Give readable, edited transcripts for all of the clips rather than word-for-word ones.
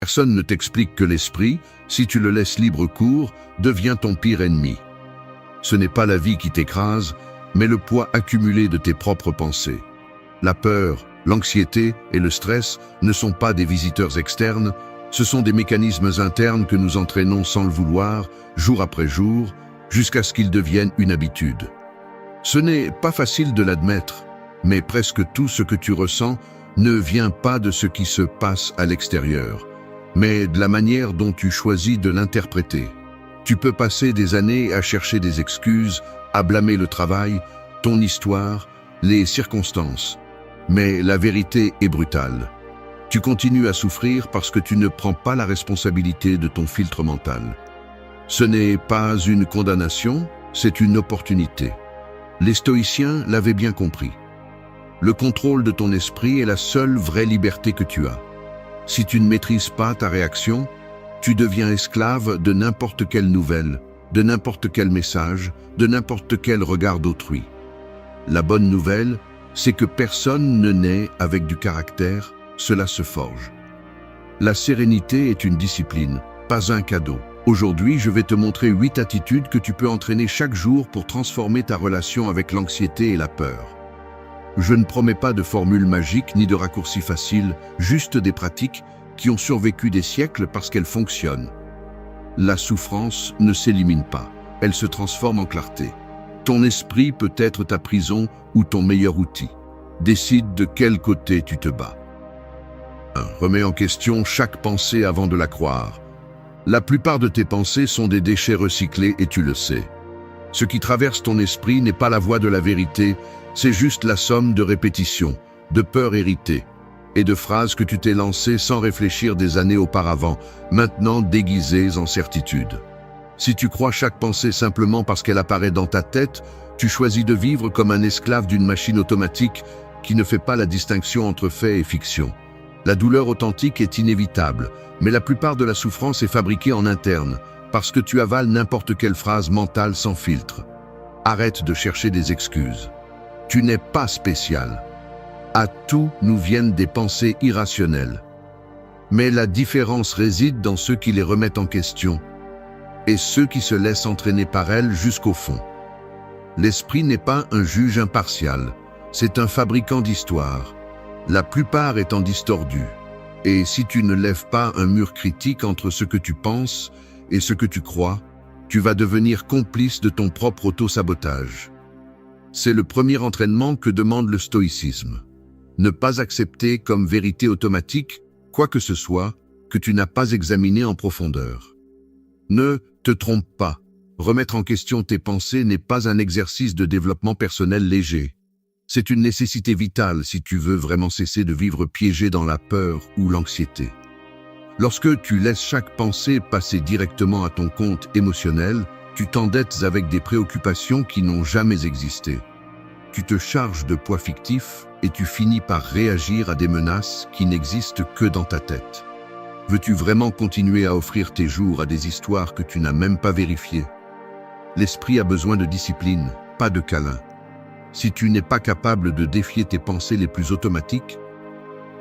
Personne ne t'explique que l'esprit, si tu le laisses libre cours, devient ton pire ennemi. Ce n'est pas la vie qui t'écrase, mais le poids accumulé de tes propres pensées. La peur, l'anxiété et le stress ne sont pas des visiteurs externes, ce sont des mécanismes internes que nous entraînons sans le vouloir, jour après jour, jusqu'à ce qu'ils deviennent une habitude. Ce n'est pas facile de l'admettre, mais presque tout ce que tu ressens ne vient pas de ce qui se passe à l'extérieur, mais de la manière dont tu choisis de l'interpréter. Tu peux passer des années à chercher des excuses, à blâmer le travail, ton histoire, les circonstances. Mais la vérité est brutale. Tu continues à souffrir parce que tu ne prends pas la responsabilité de ton filtre mental. Ce n'est pas une condamnation, c'est une opportunité. Les stoïciens l'avaient bien compris. Le contrôle de ton esprit est la seule vraie liberté que tu as. Si tu ne maîtrises pas ta réaction, tu deviens esclave de n'importe quelle nouvelle, de n'importe quel message, de n'importe quel regard d'autrui. La bonne nouvelle, c'est que personne ne naît avec du caractère, cela se forge. La sérénité est une discipline, pas un cadeau. Aujourd'hui, je vais te montrer 8 attitudes que tu peux entraîner chaque jour pour transformer ta relation avec l'anxiété et la peur. Je ne promets pas de formule magique ni de raccourcis faciles, juste des pratiques qui ont survécu des siècles parce qu'elles fonctionnent. La souffrance ne s'élimine pas, elle se transforme en clarté. Ton esprit peut être ta prison ou ton meilleur outil. Décide de quel côté tu te bats. 1. Remets en question chaque pensée avant de la croire. La plupart de tes pensées sont des déchets recyclés et tu le sais. Ce qui traverse ton esprit n'est pas la voie de la vérité, c'est juste la somme de répétitions, de peurs héritées et de phrases que tu t'es lancées sans réfléchir des années auparavant, maintenant déguisées en certitude. Si tu crois chaque pensée simplement parce qu'elle apparaît dans ta tête, tu choisis de vivre comme un esclave d'une machine automatique qui ne fait pas la distinction entre fait et fiction. La douleur authentique est inévitable, mais la plupart de la souffrance est fabriquée en interne, parce que tu avales n'importe quelle phrase mentale sans filtre. Arrête de chercher des excuses. Tu n'es pas spécial. À tout nous viennent des pensées irrationnelles. Mais la différence réside dans ceux qui les remettent en question et ceux qui se laissent entraîner par elles jusqu'au fond. L'esprit n'est pas un juge impartial, c'est un fabricant d'histoires, la plupart étant distordus. Et si tu ne lèves pas un mur critique entre ce que tu penses et ce que tu crois, tu vas devenir complice de ton propre auto-sabotage. C'est le premier entraînement que demande le stoïcisme. Ne pas accepter comme vérité automatique quoi que ce soit que tu n'as pas examiné en profondeur. Ne te trompe pas. Remettre en question tes pensées n'est pas un exercice de développement personnel léger. C'est une nécessité vitale si tu veux vraiment cesser de vivre piégé dans la peur ou l'anxiété. Lorsque tu laisses chaque pensée passer directement à ton compte émotionnel, tu t'endettes avec des préoccupations qui n'ont jamais existé. Tu te charges de poids fictifs et tu finis par réagir à des menaces qui n'existent que dans ta tête. Veux-tu vraiment continuer à offrir tes jours à des histoires que tu n'as même pas vérifiées? L'esprit a besoin de discipline, pas de câlin. Si tu n'es pas capable de défier tes pensées les plus automatiques,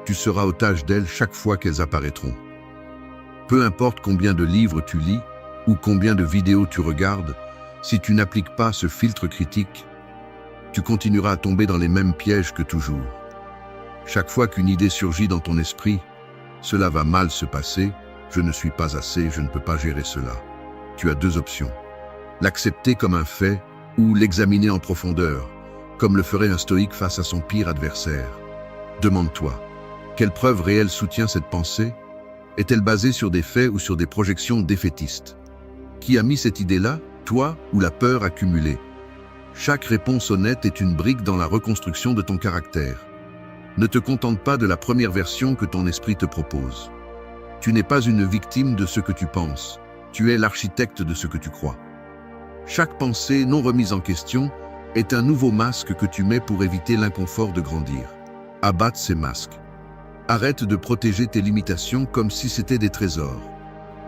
tu seras otage d'elles chaque fois qu'elles apparaîtront. Peu importe combien de livres tu lis ou combien de vidéos tu regardes, si tu n'appliques pas ce filtre critique, tu continueras à tomber dans les mêmes pièges que toujours. Chaque fois qu'une idée surgit dans ton esprit, cela va mal se passer, je ne suis pas assez, je ne peux pas gérer cela. Tu as 2 options. L'accepter comme un fait ou l'examiner en profondeur, comme le ferait un stoïque face à son pire adversaire. Demande-toi, quelle preuve réelle soutient cette pensée? Est-elle basée sur des faits ou sur des projections défaitistes? Qui a mis cette idée-là, toi ou la peur accumulée? Chaque réponse honnête est une brique dans la reconstruction de ton caractère. Ne te contente pas de la première version que ton esprit te propose. Tu n'es pas une victime de ce que tu penses, tu es l'architecte de ce que tu crois. Chaque pensée non remise en question est un nouveau masque que tu mets pour éviter l'inconfort de grandir. Abatte ces masques. Arrête de protéger tes limitations comme si c'était des trésors.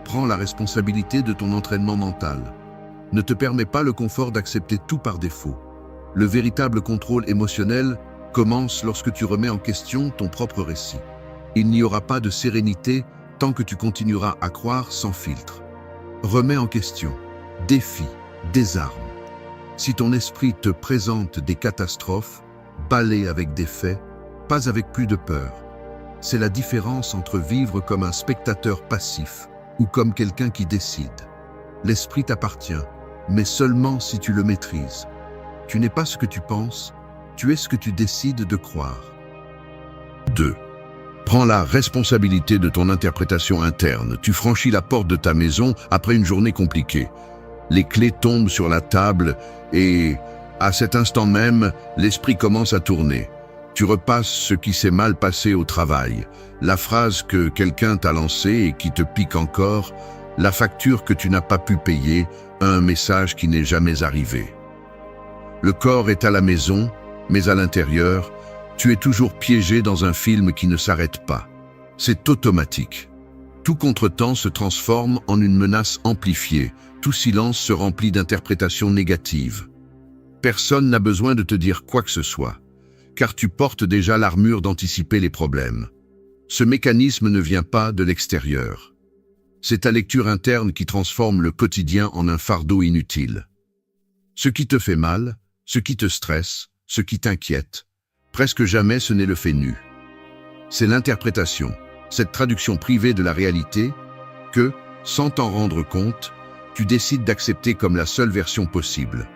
Prends la responsabilité de ton entraînement mental. Ne te permets pas le confort d'accepter tout par défaut. Le véritable contrôle émotionnel commence lorsque tu remets en question ton propre récit. Il n'y aura pas de sérénité tant que tu continueras à croire sans filtre. Remets en question, défie, désarme. Si ton esprit te présente des catastrophes, balaie avec des faits, pas avec plus de peur. C'est la différence entre vivre comme un spectateur passif ou comme quelqu'un qui décide. L'esprit t'appartient, mais seulement si tu le maîtrises. Tu n'es pas ce que tu penses, tu es ce que tu décides de croire. 2. Prends la responsabilité de ton interprétation interne. Tu franchis la porte de ta maison après une journée compliquée. Les clés tombent sur la table et, à cet instant même, l'esprit commence à tourner. Tu repasses ce qui s'est mal passé au travail, la phrase que quelqu'un t'a lancée et qui te pique encore, la facture que tu n'as pas pu payer, un message qui n'est jamais arrivé. Le corps est à la maison, mais à l'intérieur, tu es toujours piégé dans un film qui ne s'arrête pas. C'est automatique. Tout contretemps se transforme en une menace amplifiée, tout silence se remplit d'interprétations négatives. Personne n'a besoin de te dire quoi que ce soit, car tu portes déjà l'armure d'anticiper les problèmes. Ce mécanisme ne vient pas de l'extérieur. C'est ta lecture interne qui transforme le quotidien en un fardeau inutile. Ce qui te fait mal, ce qui te stresse, ce qui t'inquiète, presque jamais ce n'est le fait nu. C'est l'interprétation, cette traduction privée de la réalité, que, sans t'en rendre compte, tu décides d'accepter comme la seule version possible.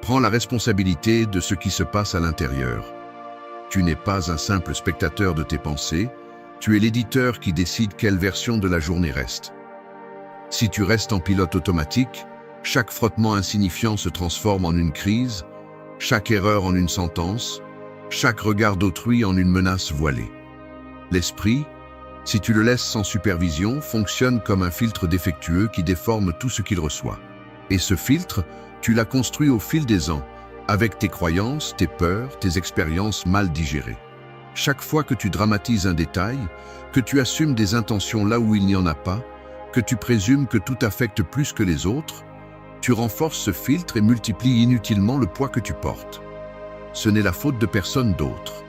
Prends la responsabilité de ce qui se passe à l'intérieur. Tu n'es pas un simple spectateur de tes pensées, tu es l'éditeur qui décide quelle version de la journée reste. Si tu restes en pilote automatique, chaque frottement insignifiant se transforme en une crise, chaque erreur en une sentence, chaque regard d'autrui en une menace voilée. L'esprit, si tu le laisses sans supervision, fonctionne comme un filtre défectueux qui déforme tout ce qu'il reçoit. Et ce filtre, tu l'as construit au fil des ans, avec tes croyances, tes peurs, tes expériences mal digérées. Chaque fois que tu dramatises un détail, que tu assumes des intentions là où il n'y en a pas, que tu présumes que tout affecte plus que les autres, tu renforces ce filtre et multiplies inutilement le poids que tu portes. Ce n'est la faute de personne d'autre.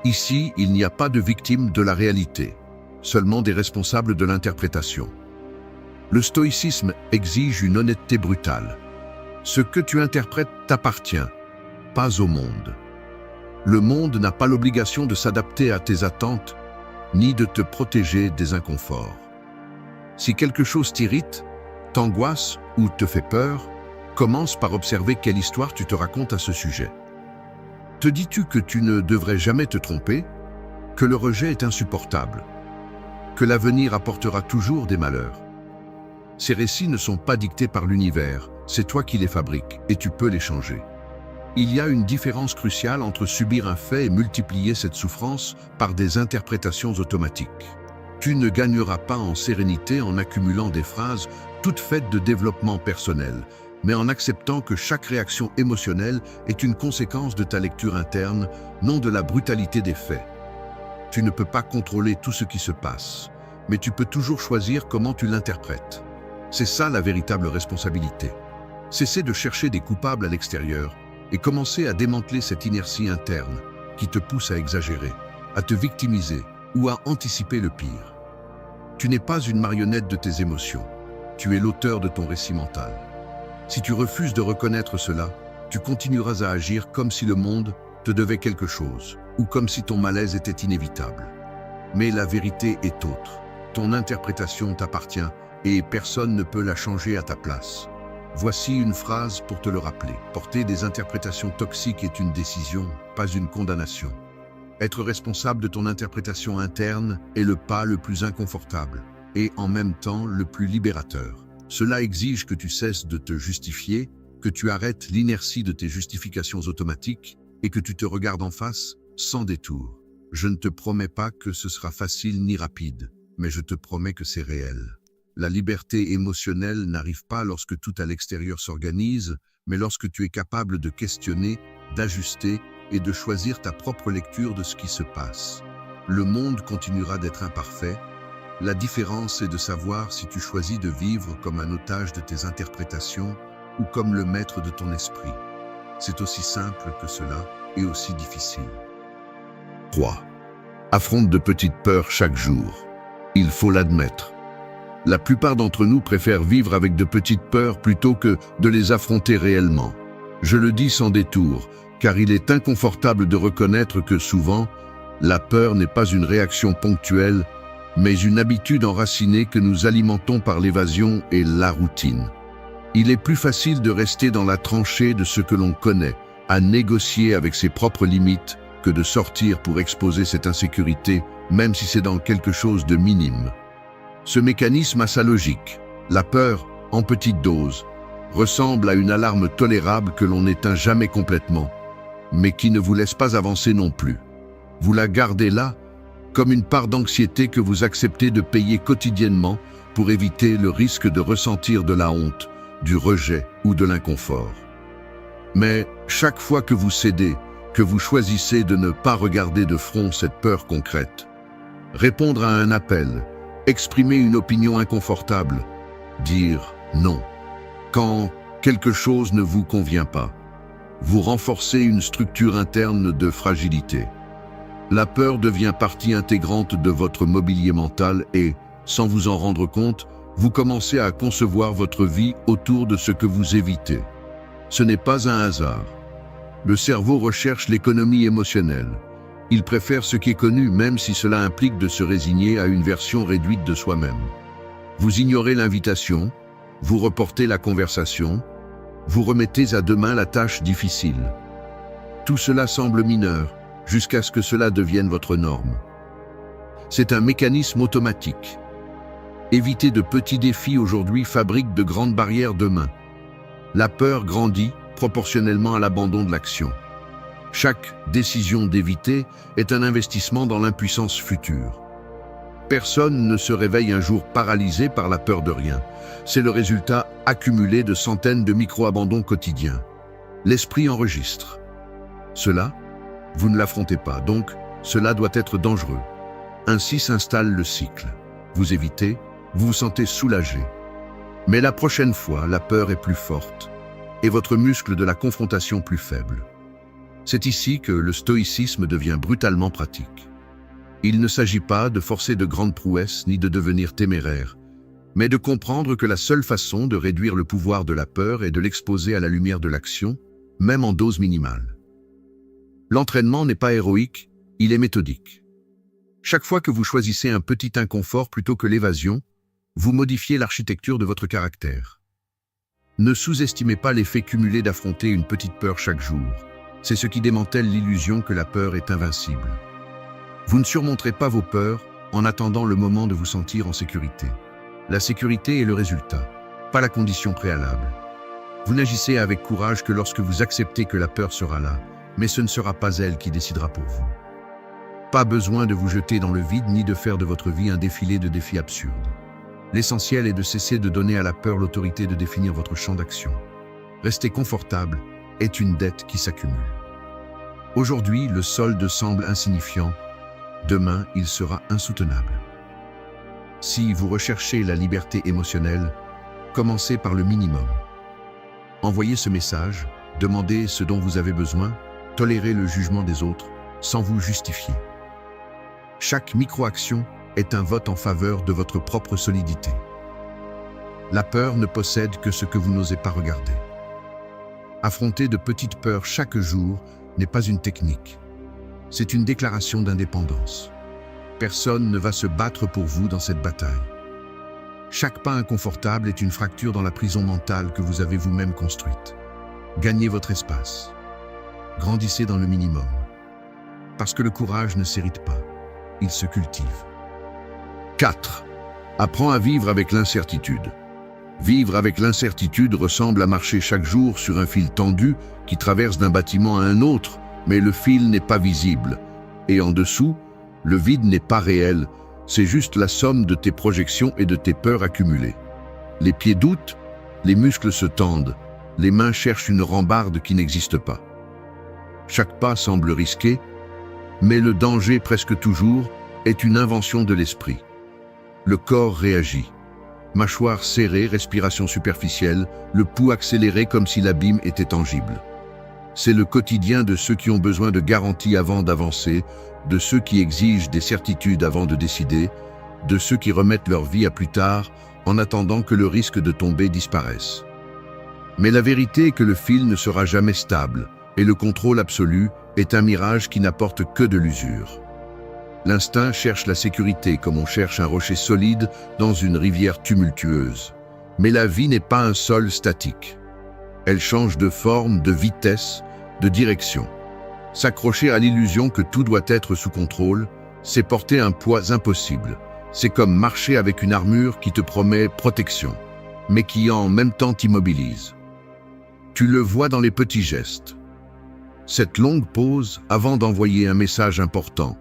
Ici, il n'y a pas de victime de la réalité, seulement des responsables de l'interprétation. Le stoïcisme exige une honnêteté brutale. Ce que tu interprètes t'appartient, pas au monde. Le monde n'a pas l'obligation de s'adapter à tes attentes, ni de te protéger des inconforts. Si quelque chose t'irrite, t'angoisse ou te fait peur, commence par observer quelle histoire tu te racontes à ce sujet. Te dis-tu que tu ne devrais jamais te tromper, que le rejet est insupportable, que l'avenir apportera toujours des malheurs? Ces récits ne sont pas dictés par l'univers, c'est toi qui les fabriques et tu peux les changer. Il y a une différence cruciale entre subir un fait et multiplier cette souffrance par des interprétations automatiques. Tu ne gagneras pas en sérénité en accumulant des phrases toutes faites de développement personnel, mais en acceptant que chaque réaction émotionnelle est une conséquence de ta lecture interne, non de la brutalité des faits. Tu ne peux pas contrôler tout ce qui se passe, mais tu peux toujours choisir comment tu l'interprètes. C'est ça la véritable responsabilité. Cesser de chercher des coupables à l'extérieur et commencer à démanteler cette inertie interne qui te pousse à exagérer, à te victimiser ou à anticiper le pire. Tu n'es pas une marionnette de tes émotions, tu es l'auteur de ton récit mental. Si tu refuses de reconnaître cela, tu continueras à agir comme si le monde te devait quelque chose, ou comme si ton malaise était inévitable. Mais la vérité est autre. Ton interprétation t'appartient et personne ne peut la changer à ta place. Voici une phrase pour te le rappeler. Porter des interprétations toxiques est une décision, pas une condamnation. Être responsable de ton interprétation interne est le pas le plus inconfortable et en même temps le plus libérateur. Cela exige que tu cesses de te justifier, que tu arrêtes l'inertie de tes justifications automatiques et que tu te regardes en face sans détour. Je ne te promets pas que ce sera facile ni rapide, mais je te promets que c'est réel. La liberté émotionnelle n'arrive pas lorsque tout à l'extérieur s'organise, mais lorsque tu es capable de questionner, d'ajuster et de choisir ta propre lecture de ce qui se passe. Le monde continuera d'être imparfait. La différence est de savoir si tu choisis de vivre comme un otage de tes interprétations ou comme le maître de ton esprit. C'est aussi simple que cela et aussi difficile. 3. Affronte de petites peurs chaque jour. Il faut l'admettre. La plupart d'entre nous préfèrent vivre avec de petites peurs plutôt que de les affronter réellement. Je le dis sans détour, car il est inconfortable de reconnaître que souvent, la peur n'est pas une réaction ponctuelle, mais une habitude enracinée que nous alimentons par l'évasion et la routine. Il est plus facile de rester dans la tranchée de ce que l'on connaît, à négocier avec ses propres limites, que de sortir pour exposer cette insécurité, même si c'est dans quelque chose de minime. Ce mécanisme a sa logique. La peur, en petite dose, ressemble à une alarme tolérable que l'on n'éteint jamais complètement, mais qui ne vous laisse pas avancer non plus. Vous la gardez là, comme une part d'anxiété que vous acceptez de payer quotidiennement pour éviter le risque de ressentir de la honte, du rejet ou de l'inconfort. Mais chaque fois que vous cédez, que vous choisissez de ne pas regarder de front cette peur concrète, répondre à un appel, exprimer une opinion inconfortable, dire non. Quand quelque chose ne vous convient pas, vous renforcez une structure interne de fragilité. La peur devient partie intégrante de votre mobilier mental et, sans vous en rendre compte, vous commencez à concevoir votre vie autour de ce que vous évitez. Ce n'est pas un hasard. Le cerveau recherche l'économie émotionnelle. Il préfère ce qui est connu même si cela implique de se résigner à une version réduite de soi-même. Vous ignorez l'invitation, vous reportez la conversation, vous remettez à demain la tâche difficile. Tout cela semble mineur, jusqu'à ce que cela devienne votre norme. C'est un mécanisme automatique. Éviter de petits défis aujourd'hui fabrique de grandes barrières demain. La peur grandit proportionnellement à l'abandon de l'action. Chaque décision d'éviter est un investissement dans l'impuissance future. Personne ne se réveille un jour paralysé par la peur de rien. C'est le résultat accumulé de centaines de micro-abandons quotidiens. L'esprit enregistre. Cela, vous ne l'affrontez pas, donc cela doit être dangereux. Ainsi s'installe le cycle. Vous évitez, vous vous sentez soulagé. Mais la prochaine fois, la peur est plus forte et votre muscle de la confrontation plus faible. C'est ici que le stoïcisme devient brutalement pratique. Il ne s'agit pas de forcer de grandes prouesses ni de devenir téméraire, mais de comprendre que la seule façon de réduire le pouvoir de la peur est de l'exposer à la lumière de l'action, même en dose minimale. L'entraînement n'est pas héroïque, il est méthodique. Chaque fois que vous choisissez un petit inconfort plutôt que l'évasion, vous modifiez l'architecture de votre caractère. Ne sous-estimez pas l'effet cumulé d'affronter une petite peur chaque jour. C'est ce qui démantèle l'illusion que la peur est invincible. Vous ne surmonterez pas vos peurs en attendant le moment de vous sentir en sécurité. La sécurité est le résultat, pas la condition préalable. Vous n'agissez avec courage que lorsque vous acceptez que la peur sera là, mais ce ne sera pas elle qui décidera pour vous. Pas besoin de vous jeter dans le vide ni de faire de votre vie un défilé de défis absurdes. L'essentiel est de cesser de donner à la peur l'autorité de définir votre champ d'action. Rester confortable est une dette qui s'accumule. Aujourd'hui, le solde semble insignifiant. Demain, il sera insoutenable. Si vous recherchez la liberté émotionnelle, commencez par le minimum. Envoyez ce message, demandez ce dont vous avez besoin, tolérez le jugement des autres, sans vous justifier. Chaque micro-action est un vote en faveur de votre propre solidité. La peur ne possède que ce que vous n'osez pas regarder. Affronter de petites peurs chaque jour n'est pas une technique. C'est une déclaration d'indépendance. Personne ne va se battre pour vous dans cette bataille. Chaque pas inconfortable est une fracture dans la prison mentale que vous avez vous-même construite. Gagnez votre espace. Grandissez dans le minimum. Parce que le courage ne s'hérite pas, il se cultive. 4. Apprends à vivre avec l'incertitude. Vivre avec l'incertitude ressemble à marcher chaque jour sur un fil tendu qui traverse d'un bâtiment à un autre, mais le fil n'est pas visible. Et en dessous, le vide n'est pas réel, c'est juste la somme de tes projections et de tes peurs accumulées. Les pieds doutent, les muscles se tendent, les mains cherchent une rambarde qui n'existe pas. Chaque pas semble risqué, mais le danger presque toujours est une invention de l'esprit. Le corps réagit. Mâchoire serrée, respiration superficielle, le pouls accéléré comme si l'abîme était tangible. C'est le quotidien de ceux qui ont besoin de garanties avant d'avancer, de ceux qui exigent des certitudes avant de décider, de ceux qui remettent leur vie à plus tard en attendant que le risque de tomber disparaisse. Mais la vérité est que le fil ne sera jamais stable et le contrôle absolu est un mirage qui n'apporte que de l'usure. L'instinct cherche la sécurité comme on cherche un rocher solide dans une rivière tumultueuse. Mais la vie n'est pas un sol statique. Elle change de forme, de vitesse, de direction. S'accrocher à l'illusion que tout doit être sous contrôle, c'est porter un poids impossible. C'est comme marcher avec une armure qui te promet protection, mais qui en même temps t'immobilise. Tu le vois dans les petits gestes. Cette longue pause avant d'envoyer un message important,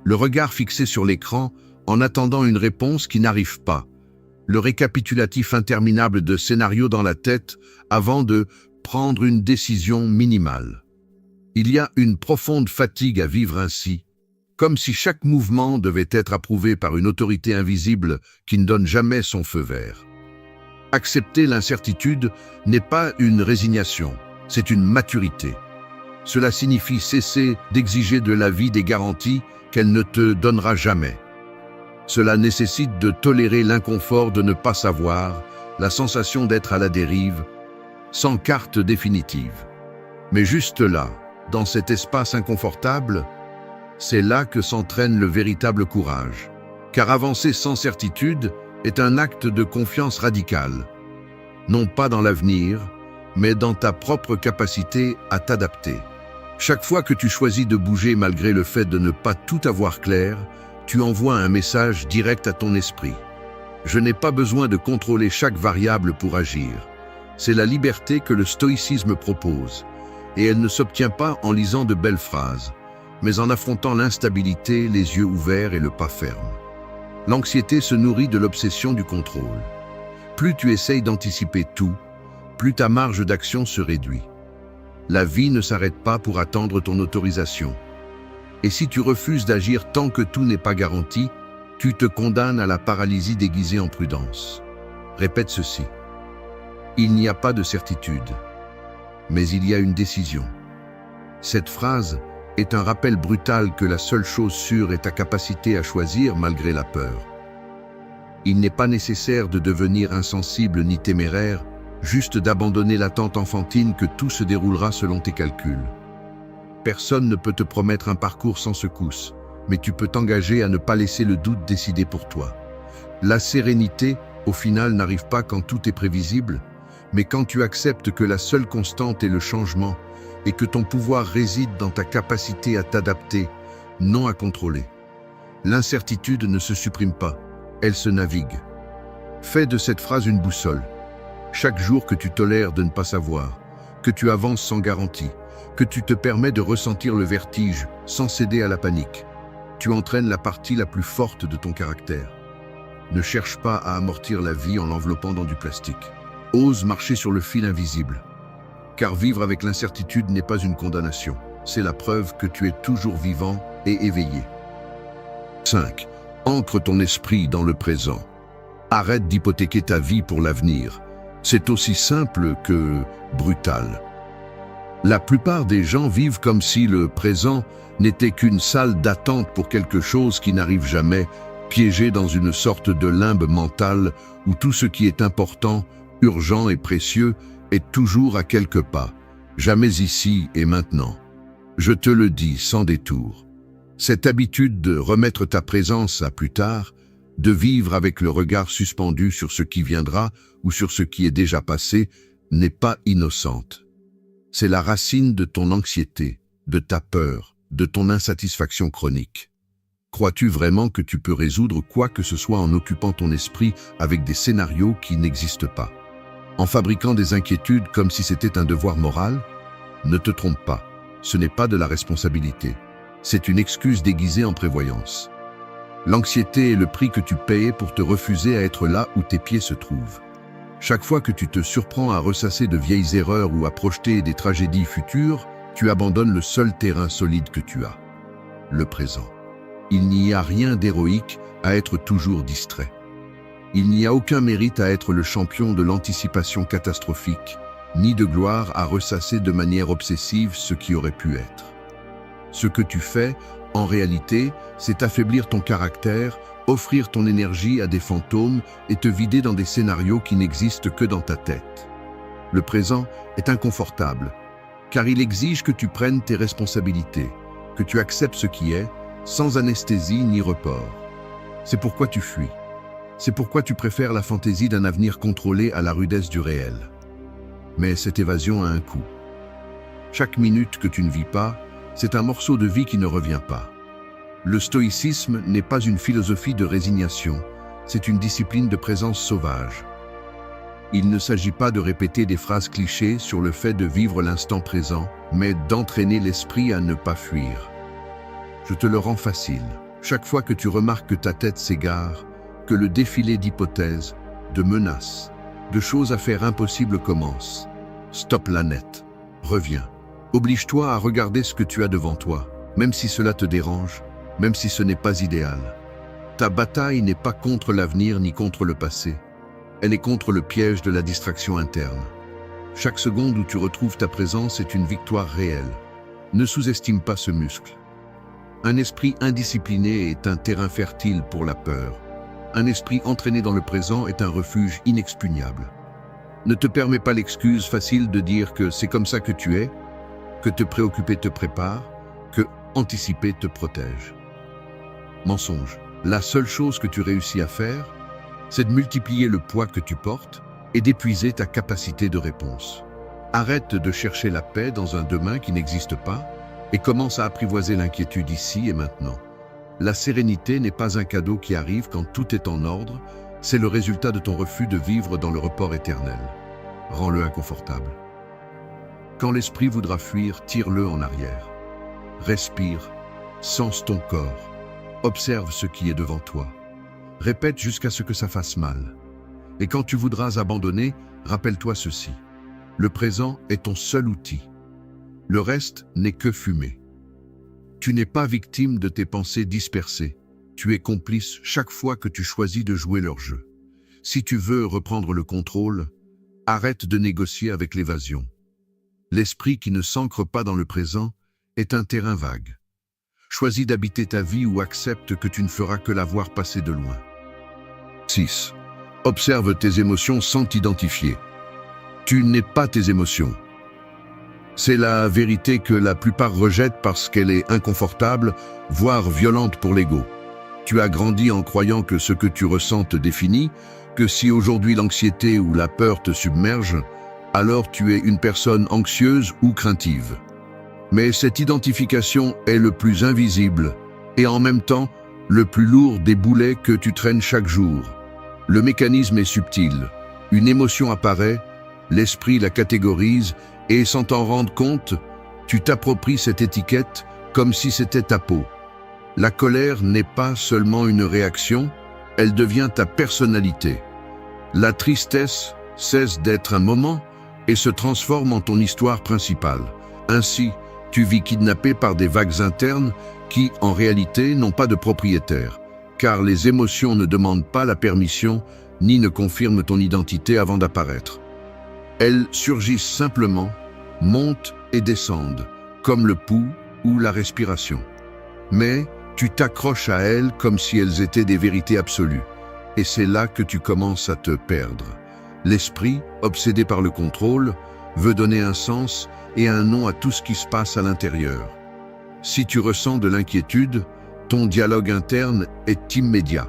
le regard fixé sur l'écran en attendant une réponse qui n'arrive pas, le récapitulatif interminable de scénarios dans la tête avant de prendre une décision minimale. Il y a une profonde fatigue à vivre ainsi, comme si chaque mouvement devait être approuvé par une autorité invisible qui ne donne jamais son feu vert. Accepter l'incertitude n'est pas une résignation, c'est une maturité. Cela signifie cesser d'exiger de la vie des garanties qu'elle ne te donnera jamais. Cela nécessite de tolérer l'inconfort de ne pas savoir, la sensation d'être à la dérive, sans carte définitive. Mais juste là, dans cet espace inconfortable, c'est là que s'entraîne le véritable courage. Car avancer sans certitude est un acte de confiance radicale. Non pas dans l'avenir, mais dans ta propre capacité à t'adapter. Chaque fois que tu choisis de bouger malgré le fait de ne pas tout avoir clair, tu envoies un message direct à ton esprit. Je n'ai pas besoin de contrôler chaque variable pour agir. C'est la liberté que le stoïcisme propose. Et elle ne s'obtient pas en lisant de belles phrases, mais en affrontant l'instabilité, les yeux ouverts et le pas ferme. L'anxiété se nourrit de l'obsession du contrôle. Plus tu essayes d'anticiper tout, plus ta marge d'action se réduit. La vie ne s'arrête pas pour attendre ton autorisation. Et si tu refuses d'agir tant que tout n'est pas garanti, tu te condamnes à la paralysie déguisée en prudence. Répète ceci. Il n'y a pas de certitude, mais il y a une décision. Cette phrase est un rappel brutal que la seule chose sûre est ta capacité à choisir malgré la peur. Il n'est pas nécessaire de devenir insensible ni téméraire, juste d'abandonner l'attente enfantine que tout se déroulera selon tes calculs. Personne ne peut te promettre un parcours sans secousse, mais tu peux t'engager à ne pas laisser le doute décider pour toi. La sérénité, au final, n'arrive pas quand tout est prévisible, mais quand tu acceptes que la seule constante est le changement et que ton pouvoir réside dans ta capacité à t'adapter, non à contrôler. L'incertitude ne se supprime pas, elle se navigue. Fais de cette phrase une boussole. Chaque jour que tu tolères de ne pas savoir, que tu avances sans garantie, que tu te permets de ressentir le vertige sans céder à la panique, tu entraînes la partie la plus forte de ton caractère. Ne cherche pas à amortir la vie en l'enveloppant dans du plastique. Ose marcher sur le fil invisible. Car vivre avec l'incertitude n'est pas une condamnation. C'est la preuve que tu es toujours vivant et éveillé. 5. Ancre ton esprit dans le présent. Arrête d'hypothéquer ta vie pour l'avenir. C'est aussi simple que brutal. La plupart des gens vivent comme si le présent n'était qu'une salle d'attente pour quelque chose qui n'arrive jamais, piégé dans une sorte de limbe mentale où tout ce qui est important, urgent et précieux est toujours à quelques pas, jamais ici et maintenant. Je te le dis sans détour. Cette habitude de remettre ta présence à plus tard, de vivre avec le regard suspendu sur ce qui viendra ou sur ce qui est déjà passé, n'est pas innocente. C'est la racine de ton anxiété, de ta peur, de ton insatisfaction chronique. Crois-tu vraiment que tu peux résoudre quoi que ce soit en occupant ton esprit avec des scénarios qui n'existent pas? En fabriquant des inquiétudes comme si c'était un devoir moral? Ne te trompe pas, ce n'est pas de la responsabilité. C'est une excuse déguisée en prévoyance. L'anxiété est le prix que tu payes pour te refuser à être là où tes pieds se trouvent. Chaque fois que tu te surprends à ressasser de vieilles erreurs ou à projeter des tragédies futures, tu abandonnes le seul terrain solide que tu as, le présent. Il n'y a rien d'héroïque à être toujours distrait. Il n'y a aucun mérite à être le champion de l'anticipation catastrophique, ni de gloire à ressasser de manière obsessive ce qui aurait pu être. Ce que tu fais, en réalité, c'est affaiblir ton caractère offrir ton énergie à des fantômes et te vider dans des scénarios qui n'existent que dans ta tête. Le présent est inconfortable, car il exige que tu prennes tes responsabilités, que tu acceptes ce qui est, sans anesthésie ni report. C'est pourquoi tu fuis. C'est pourquoi tu préfères la fantaisie d'un avenir contrôlé à la rudesse du réel. Mais cette évasion a un coût. Chaque minute que tu ne vis pas, c'est un morceau de vie qui ne revient pas. Le stoïcisme n'est pas une philosophie de résignation, c'est une discipline de présence sauvage. Il ne s'agit pas de répéter des phrases clichés sur le fait de vivre l'instant présent, mais d'entraîner l'esprit à ne pas fuir. Je te le rends facile. Chaque fois que tu remarques que ta tête s'égare, que le défilé d'hypothèses, de menaces, de choses à faire impossibles commence, stoppe-la net. Reviens. Oblige-toi à regarder ce que tu as devant toi, même si cela te dérange, même si ce n'est pas idéal. Ta bataille n'est pas contre l'avenir ni contre le passé. Elle est contre le piège de la distraction interne. Chaque seconde où tu retrouves ta présence est une victoire réelle. Ne sous-estime pas ce muscle. Un esprit indiscipliné est un terrain fertile pour la peur. Un esprit entraîné dans le présent est un refuge inexpugnable. Ne te permets pas l'excuse facile de dire que c'est comme ça que tu es, que te préoccuper te prépare, que anticiper te protège. Mensonge. La seule chose que tu réussis à faire, c'est de multiplier le poids que tu portes et d'épuiser ta capacité de réponse. Arrête de chercher la paix dans un demain qui n'existe pas et commence à apprivoiser l'inquiétude ici et maintenant. La sérénité n'est pas un cadeau qui arrive quand tout est en ordre, c'est le résultat de ton refus de vivre dans le report éternel. Rends-le inconfortable. Quand l'esprit voudra fuir, tire-le en arrière. Respire, sens ton corps, observe ce qui est devant toi. Répète jusqu'à ce que ça fasse mal. Et quand tu voudras abandonner, rappelle-toi ceci. Le présent est ton seul outil. Le reste n'est que fumée. Tu n'es pas victime de tes pensées dispersées. Tu es complice chaque fois que tu choisis de jouer leur jeu. Si tu veux reprendre le contrôle, arrête de négocier avec l'évasion. L'esprit qui ne s'ancre pas dans le présent est un terrain vague. Choisis d'habiter ta vie ou accepte que tu ne feras que la voir passer de loin. 6. Observe tes émotions sans t'identifier. Tu n'es pas tes émotions. C'est la vérité que la plupart rejettent parce qu'elle est inconfortable, voire violente pour l'ego. Tu as grandi en croyant que ce que tu ressens te définit, que si aujourd'hui l'anxiété ou la peur te submerge, alors tu es une personne anxieuse ou craintive. Mais cette identification est le plus invisible et en même temps le plus lourd des boulets que tu traînes chaque jour. Le mécanisme est subtil. Une émotion apparaît, l'esprit la catégorise et sans t'en rendre compte, tu t'appropries cette étiquette comme si c'était ta peau. La colère n'est pas seulement une réaction, elle devient ta personnalité. La tristesse cesse d'être un moment et se transforme en ton histoire principale. Ainsi, tu vis kidnappé par des vagues internes qui, en réalité, n'ont pas de propriétaire, car les émotions ne demandent pas la permission ni ne confirment ton identité avant d'apparaître. Elles surgissent simplement, montent et descendent, comme le pouls ou la respiration. Mais tu t'accroches à elles comme si elles étaient des vérités absolues, et c'est là que tu commences à te perdre. L'esprit, obsédé par le contrôle, veut donner un sens et un nom à tout ce qui se passe à l'intérieur. Si tu ressens de l'inquiétude, ton dialogue interne est immédiat.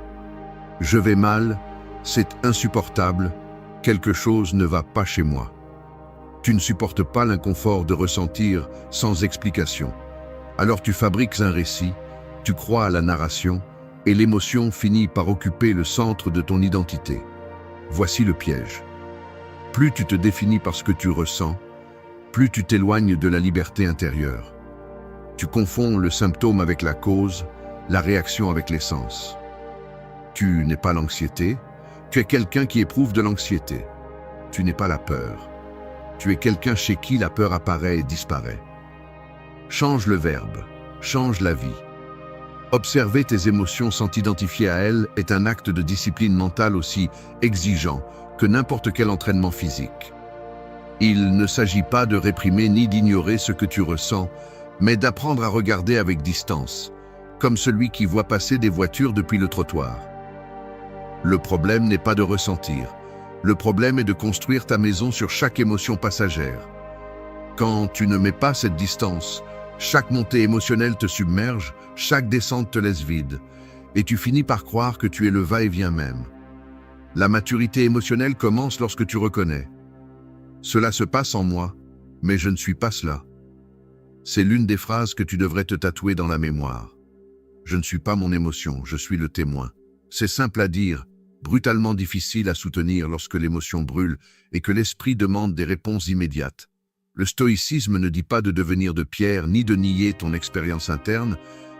Je vais mal, c'est insupportable, quelque chose ne va pas chez moi. Tu ne supportes pas l'inconfort de ressentir sans explication. Alors tu fabriques un récit, tu crois à la narration, et l'émotion finit par occuper le centre de ton identité. Voici le piège. Plus tu te définis par ce que tu ressens, plus tu t'éloignes de la liberté intérieure. Tu confonds le symptôme avec la cause, la réaction avec l'essence. Tu n'es pas l'anxiété, tu es quelqu'un qui éprouve de l'anxiété. Tu n'es pas la peur. Tu es quelqu'un chez qui la peur apparaît et disparaît. Change le verbe, change la vie. Observer tes émotions sans t'identifier à elles est un acte de discipline mentale aussi exigeant que n'importe quel entraînement physique. Il ne s'agit pas de réprimer ni d'ignorer ce que tu ressens, mais d'apprendre à regarder avec distance, comme celui qui voit passer des voitures depuis le trottoir. Le problème n'est pas de ressentir. Le problème est de construire ta maison sur chaque émotion passagère. Quand tu ne mets pas cette distance, chaque montée émotionnelle te submerge, chaque descente te laisse vide, et tu finis par croire que tu es le va-et-vient même. La maturité émotionnelle commence lorsque tu reconnais. Cela se passe en moi, mais je ne suis pas cela. C'est l'une des phrases que tu devrais te tatouer dans la mémoire. Je ne suis pas mon émotion, je suis le témoin. C'est simple à dire, brutalement difficile à soutenir lorsque l'émotion brûle et que l'esprit demande des réponses immédiates. Le stoïcisme ne dit pas de devenir de pierre ni de nier ton expérience interne,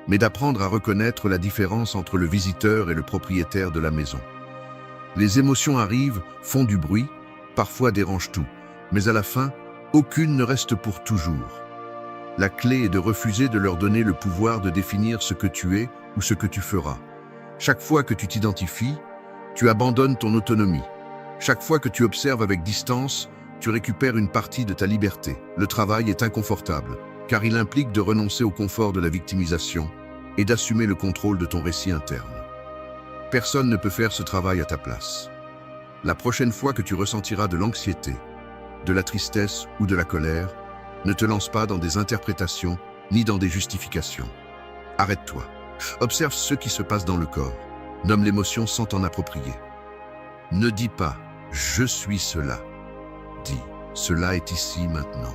mais d'apprendre à reconnaître la différence entre le visiteur et le propriétaire de la maison. Les émotions arrivent, font du bruit, parfois dérangent tout, mais à la fin, aucune ne reste pour toujours. La clé est de refuser de leur donner le pouvoir de définir ce que tu es ou ce que tu feras. Chaque fois que tu t'identifies, tu abandonnes ton autonomie. Chaque fois que tu observes avec distance, tu récupères une partie de ta liberté. Le travail est inconfortable, car il implique de renoncer au confort de la victimisation et d'assumer le contrôle de ton récit interne. Personne ne peut faire ce travail à ta place. La prochaine fois que tu ressentiras de l'anxiété, de la tristesse ou de la colère, ne te lance pas dans des interprétations ni dans des justifications. Arrête-toi. Observe ce qui se passe dans le corps. Nomme l'émotion sans t'en approprier. Ne dis pas « je suis cela ». Dis « cela est ici maintenant ».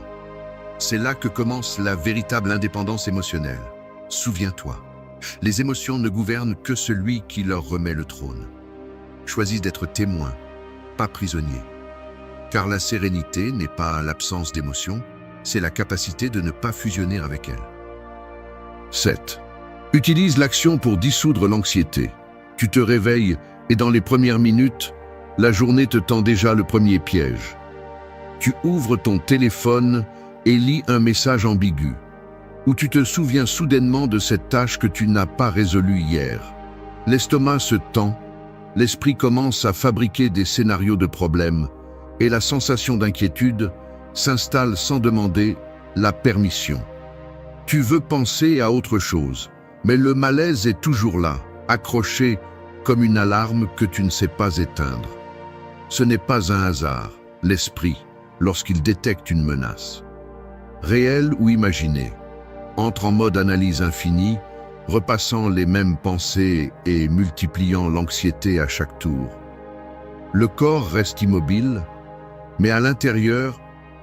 C'est là que commence la véritable indépendance émotionnelle. Souviens-toi, les émotions ne gouvernent que celui qui leur remet le trône. Choisis d'être témoin, pas prisonnier. Car la sérénité n'est pas l'absence d'émotion, c'est la capacité de ne pas fusionner avec elle. 7. Utilise l'action pour dissoudre l'anxiété. Tu te réveilles et dans les premières minutes, la journée te tend déjà le premier piège. Tu ouvres ton téléphone et lis un message ambigu, où tu te souviens soudainement de cette tâche que tu n'as pas résolue hier. L'estomac se tend, l'esprit commence à fabriquer des scénarios de problèmes, et la sensation d'inquiétude s'installe sans demander la permission. Tu veux penser à autre chose, mais le malaise est toujours là, accroché comme une alarme que tu ne sais pas éteindre. Ce n'est pas un hasard, l'esprit, lorsqu'il détecte une menace. Réelle ou imaginée, entre en mode analyse infinie, repassant les mêmes pensées et multipliant l'anxiété à chaque tour. Le corps reste immobile, mais à l'intérieur,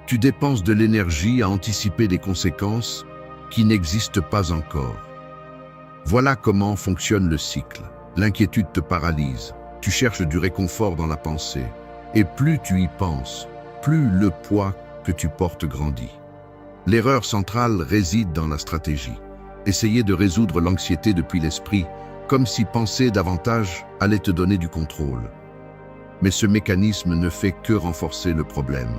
tu dépenses de l'énergie à anticiper des conséquences qui n'existent pas encore. Voilà comment fonctionne le cycle. L'inquiétude te paralyse, tu cherches du réconfort dans la pensée, et plus tu y penses, plus le poids que tu portes grandit. L'erreur centrale réside dans la stratégie. Essayer de résoudre l'anxiété depuis l'esprit, comme si penser davantage allait te donner du contrôle. Mais ce mécanisme ne fait que renforcer le problème.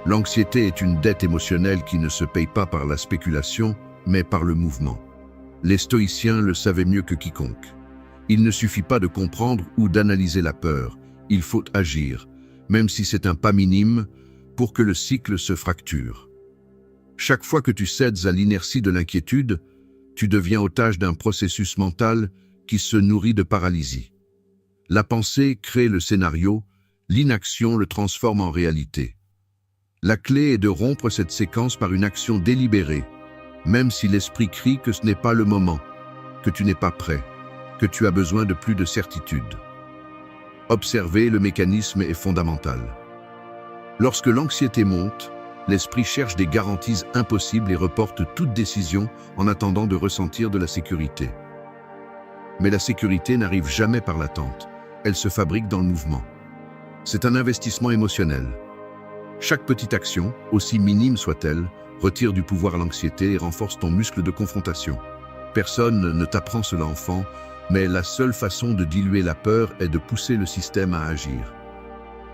L'anxiété est une dette émotionnelle qui ne se paye pas par la spéculation, mais par le mouvement. Les stoïciens le savaient mieux que quiconque. Il ne suffit pas de comprendre ou d'analyser la peur, il faut agir, même si c'est un pas minime, pour que le cycle se fracture. Chaque fois que tu cèdes à l'inertie de l'inquiétude, tu deviens otage d'un processus mental qui se nourrit de paralysie. La pensée crée le scénario, l'inaction le transforme en réalité. La clé est de rompre cette séquence par une action délibérée, même si l'esprit crie que ce n'est pas le moment, que tu n'es pas prêt, que tu as besoin de plus de certitude. Observer le mécanisme est fondamental. Lorsque l'anxiété monte, l'esprit cherche des garanties impossibles et reporte toute décision en attendant de ressentir de la sécurité. Mais la sécurité n'arrive jamais par l'attente, elle se fabrique dans le mouvement. C'est un investissement émotionnel. Chaque petite action, aussi minime soit-elle, retire du pouvoir à l'anxiété et renforce ton muscle de confrontation. Personne ne t'apprend cela enfant, mais la seule façon de diluer la peur est de pousser le système à agir.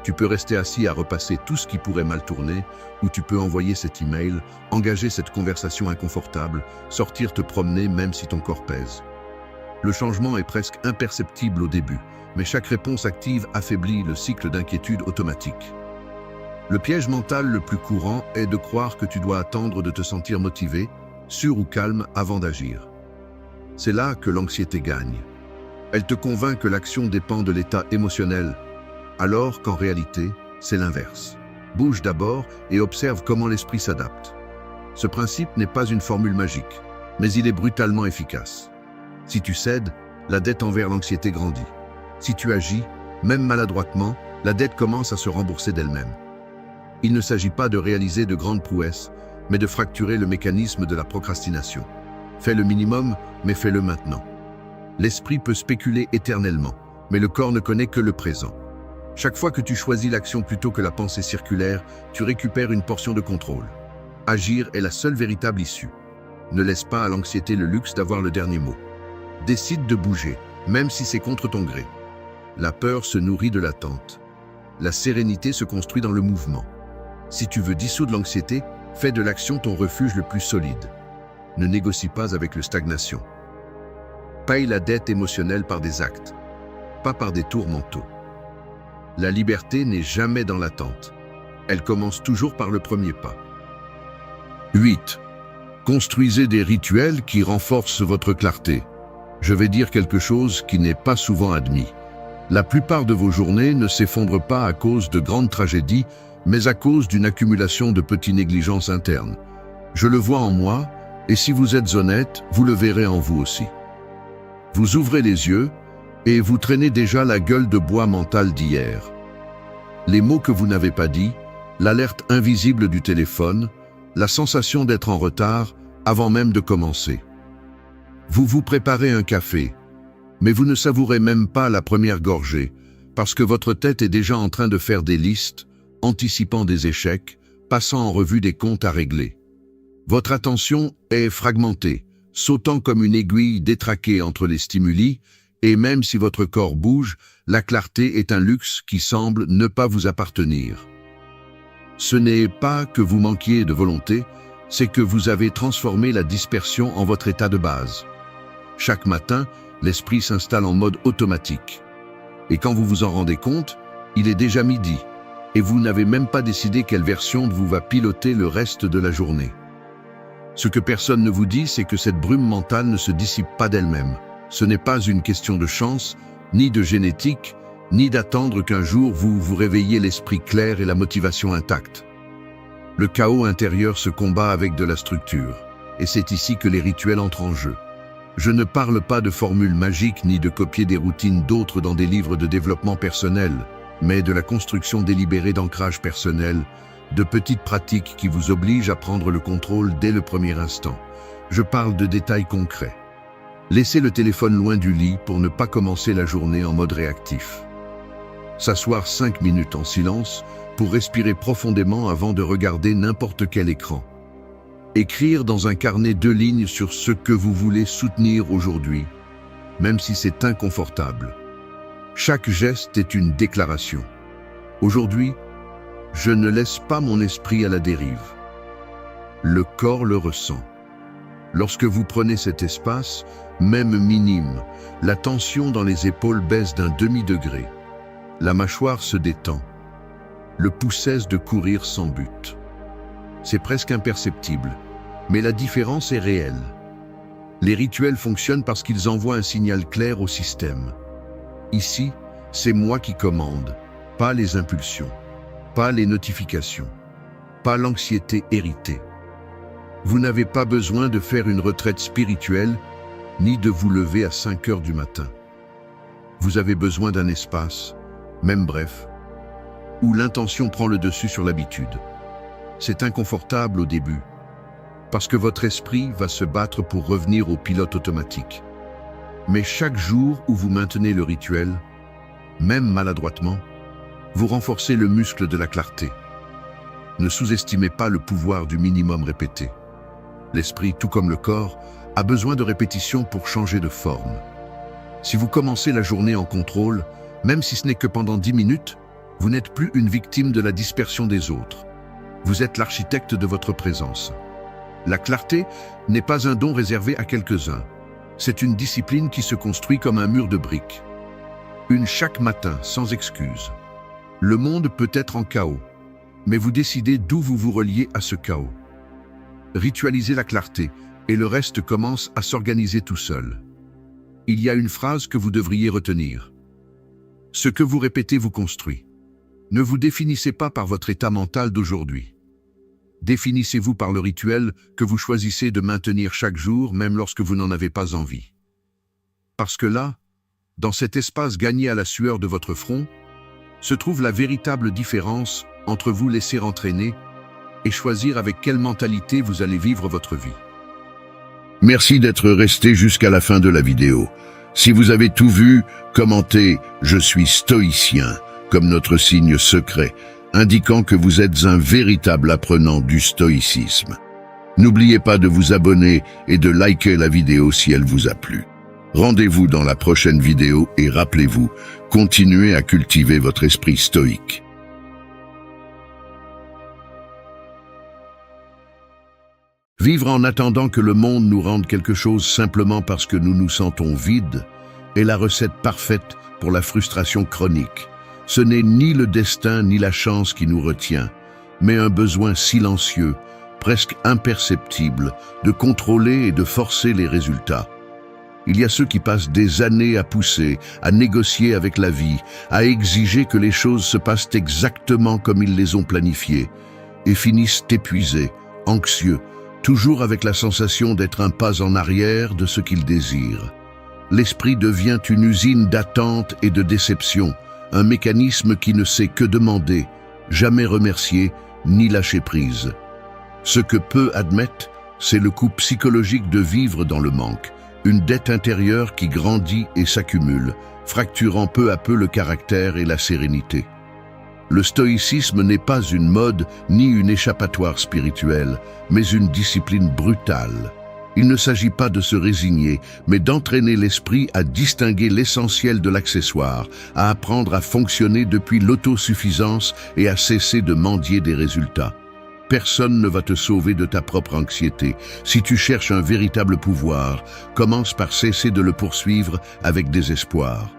Tu peux rester assis à repasser tout ce qui pourrait mal tourner, ou tu peux envoyer cet email, engager cette conversation inconfortable, sortir te promener même si ton corps pèse. Le changement est presque imperceptible au début, mais chaque réponse active affaiblit le cycle d'inquiétude automatique. Le piège mental le plus courant est de croire que tu dois attendre de te sentir motivé, sûr ou calme avant d'agir. C'est là que l'anxiété gagne. Elle te convainc que l'action dépend de l'état émotionnel, alors qu'en réalité, c'est l'inverse. Bouge d'abord et observe comment l'esprit s'adapte. Ce principe n'est pas une formule magique, mais il est brutalement efficace. Si tu cèdes, la dette envers l'anxiété grandit. Si tu agis, même maladroitement, la dette commence à se rembourser d'elle-même. Il ne s'agit pas de réaliser de grandes prouesses, mais de fracturer le mécanisme de la procrastination. Fais le minimum, mais fais-le maintenant. L'esprit peut spéculer éternellement, mais le corps ne connaît que le présent. Chaque fois que tu choisis l'action plutôt que la pensée circulaire, tu récupères une portion de contrôle. Agir est la seule véritable issue. Ne laisse pas à l'anxiété le luxe d'avoir le dernier mot. Décide de bouger, même si c'est contre ton gré. La peur se nourrit de l'attente. La sérénité se construit dans le mouvement. Si tu veux dissoudre l'anxiété, fais de l'action ton refuge le plus solide. Ne négocie pas avec la stagnation. Paye la dette émotionnelle par des actes, pas par des tours mentaux. La liberté n'est jamais dans l'attente. Elle commence toujours par le premier pas. 8. Construisez des rituels qui renforcent votre clarté. Je vais dire quelque chose qui n'est pas souvent admis. La plupart de vos journées ne s'effondrent pas à cause de grandes tragédies, mais à cause d'une accumulation de petites négligences internes. Je le vois en moi, et si vous êtes honnête, vous le verrez en vous aussi. Vous ouvrez les yeux, et vous traînez déjà la gueule de bois mentale d'hier. Les mots que vous n'avez pas dit, l'alerte invisible du téléphone, la sensation d'être en retard avant même de commencer. Vous vous préparez un café, mais vous ne savourez même pas la première gorgée, parce que votre tête est déjà en train de faire des listes, anticipant des échecs, passant en revue des comptes à régler. Votre attention est fragmentée, sautant comme une aiguille détraquée entre les stimuli, et même si votre corps bouge, la clarté est un luxe qui semble ne pas vous appartenir. Ce n'est pas que vous manquiez de volonté, c'est que vous avez transformé la dispersion en votre état de base. Chaque matin, l'esprit s'installe en mode automatique. Et quand vous vous en rendez compte, il est déjà midi, et vous n'avez même pas décidé quelle version de vous va piloter le reste de la journée. Ce que personne ne vous dit, c'est que cette brume mentale ne se dissipe pas d'elle-même. Ce n'est pas une question de chance, ni de génétique, ni d'attendre qu'un jour vous vous réveilliez l'esprit clair et la motivation intacte. Le chaos intérieur se combat avec de la structure, et c'est ici que les rituels entrent en jeu. Je ne parle pas de formules magiques ni de copier des routines d'autres dans des livres de développement personnel, mais de la construction délibérée d'ancrage personnel, de petites pratiques qui vous obligent à prendre le contrôle dès le premier instant. Je parle de détails concrets. Laissez le téléphone loin du lit pour ne pas commencer la journée en mode réactif. S'asseoir 5 minutes en silence pour respirer profondément avant de regarder n'importe quel écran. Écrire dans un carnet 2 lignes sur ce que vous voulez soutenir aujourd'hui, même si c'est inconfortable. Chaque geste est une déclaration. Aujourd'hui, je ne laisse pas mon esprit à la dérive. Le corps le ressent. Lorsque vous prenez cet espace, même minime, la tension dans les épaules baisse d'un demi-degré. La mâchoire se détend. Le pouls cesse de courir sans but. C'est presque imperceptible, mais la différence est réelle. Les rituels fonctionnent parce qu'ils envoient un signal clair au système. Ici, c'est moi qui commande, pas les impulsions, pas les notifications, pas l'anxiété héritée. Vous n'avez pas besoin de faire une retraite spirituelle, ni de vous lever à 5 heures du matin. Vous avez besoin d'un espace, même bref, où l'intention prend le dessus sur l'habitude. C'est inconfortable au début, parce que votre esprit va se battre pour revenir au pilote automatique. Mais chaque jour où vous maintenez le rituel, même maladroitement, vous renforcez le muscle de la clarté. Ne sous-estimez pas le pouvoir du minimum répété. L'esprit, tout comme le corps, a besoin de répétition pour changer de forme. Si vous commencez la journée en contrôle, même si ce n'est que pendant 10 minutes, vous n'êtes plus une victime de la dispersion des autres. Vous êtes l'architecte de votre présence. La clarté n'est pas un don réservé à quelques-uns. C'est une discipline qui se construit comme un mur de briques. Une chaque matin, sans excuse. Le monde peut être en chaos, mais vous décidez d'où vous vous reliez à ce chaos. Ritualisez la clarté, et le reste commence à s'organiser tout seul. Il y a une phrase que vous devriez retenir. Ce que vous répétez vous construit. Ne vous définissez pas par votre état mental d'aujourd'hui. Définissez-vous par le rituel que vous choisissez de maintenir chaque jour, même lorsque vous n'en avez pas envie. Parce que là, dans cet espace gagné à la sueur de votre front, se trouve la véritable différence entre vous laisser entraîner et choisir avec quelle mentalité vous allez vivre votre vie. Merci d'être resté jusqu'à la fin de la vidéo. Si vous avez tout vu, commentez « Je suis stoïcien » comme notre signe secret, indiquant que vous êtes un véritable apprenant du stoïcisme. N'oubliez pas de vous abonner et de liker la vidéo si elle vous a plu. Rendez-vous dans la prochaine vidéo et rappelez-vous, continuez à cultiver votre esprit stoïque. Vivre en attendant que le monde nous rende quelque chose simplement parce que nous nous sentons vides est la recette parfaite pour la frustration chronique. Ce n'est ni le destin ni la chance qui nous retient, mais un besoin silencieux, presque imperceptible, de contrôler et de forcer les résultats. Il y a ceux qui passent des années à pousser, à négocier avec la vie, à exiger que les choses se passent exactement comme ils les ont planifiées, et finissent épuisés, anxieux, toujours avec la sensation d'être un pas en arrière de ce qu'ils désirent. L'esprit devient une usine d'attente et de déception, un mécanisme qui ne sait que demander, jamais remercier, ni lâcher prise. Ce que peu admettent, c'est le coût psychologique de vivre dans le manque, une dette intérieure qui grandit et s'accumule, fracturant peu à peu le caractère et la sérénité. Le stoïcisme n'est pas une mode ni une échappatoire spirituelle, mais une discipline brutale. Il ne s'agit pas de se résigner, mais d'entraîner l'esprit à distinguer l'essentiel de l'accessoire, à apprendre à fonctionner depuis l'autosuffisance et à cesser de mendier des résultats. Personne ne va te sauver de ta propre anxiété. Si tu cherches un véritable pouvoir, commence par cesser de le poursuivre avec désespoir.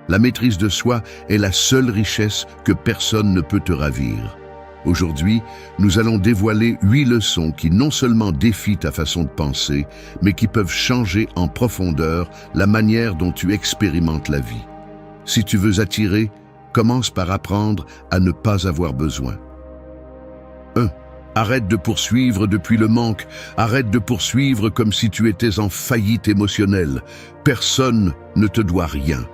La maîtrise de soi est la seule richesse que personne ne peut te ravir. Aujourd'hui, nous allons dévoiler 8 leçons qui non seulement défient ta façon de penser, mais qui peuvent changer en profondeur la manière dont tu expérimentes la vie. Si tu veux attirer, commence par apprendre à ne pas avoir besoin. 1. Arrête de poursuivre depuis le manque, arrête de poursuivre comme si tu étais en faillite émotionnelle. Personne ne te doit rien.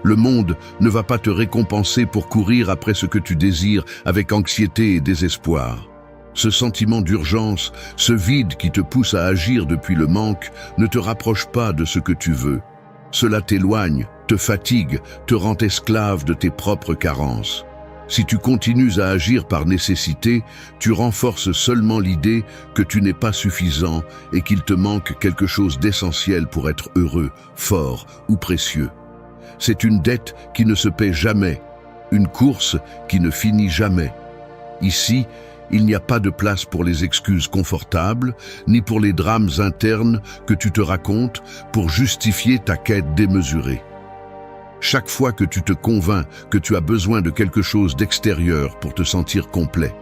Le monde ne va pas te récompenser pour courir après ce que tu désires avec anxiété et désespoir. Ce sentiment d'urgence, ce vide qui te pousse à agir depuis le manque, ne te rapproche pas de ce que tu veux. Cela t'éloigne, te fatigue, te rend esclave de tes propres carences. Si tu continues à agir par nécessité, tu renforces seulement l'idée que tu n'es pas suffisant et qu'il te manque quelque chose d'essentiel pour être heureux, fort ou précieux. C'est une dette qui ne se paie jamais, une course qui ne finit jamais. Ici, il n'y a pas de place pour les excuses confortables, ni pour les drames internes que tu te racontes pour justifier ta quête démesurée. Chaque fois que tu te convaincs que tu as besoin de quelque chose d'extérieur pour te sentir complet,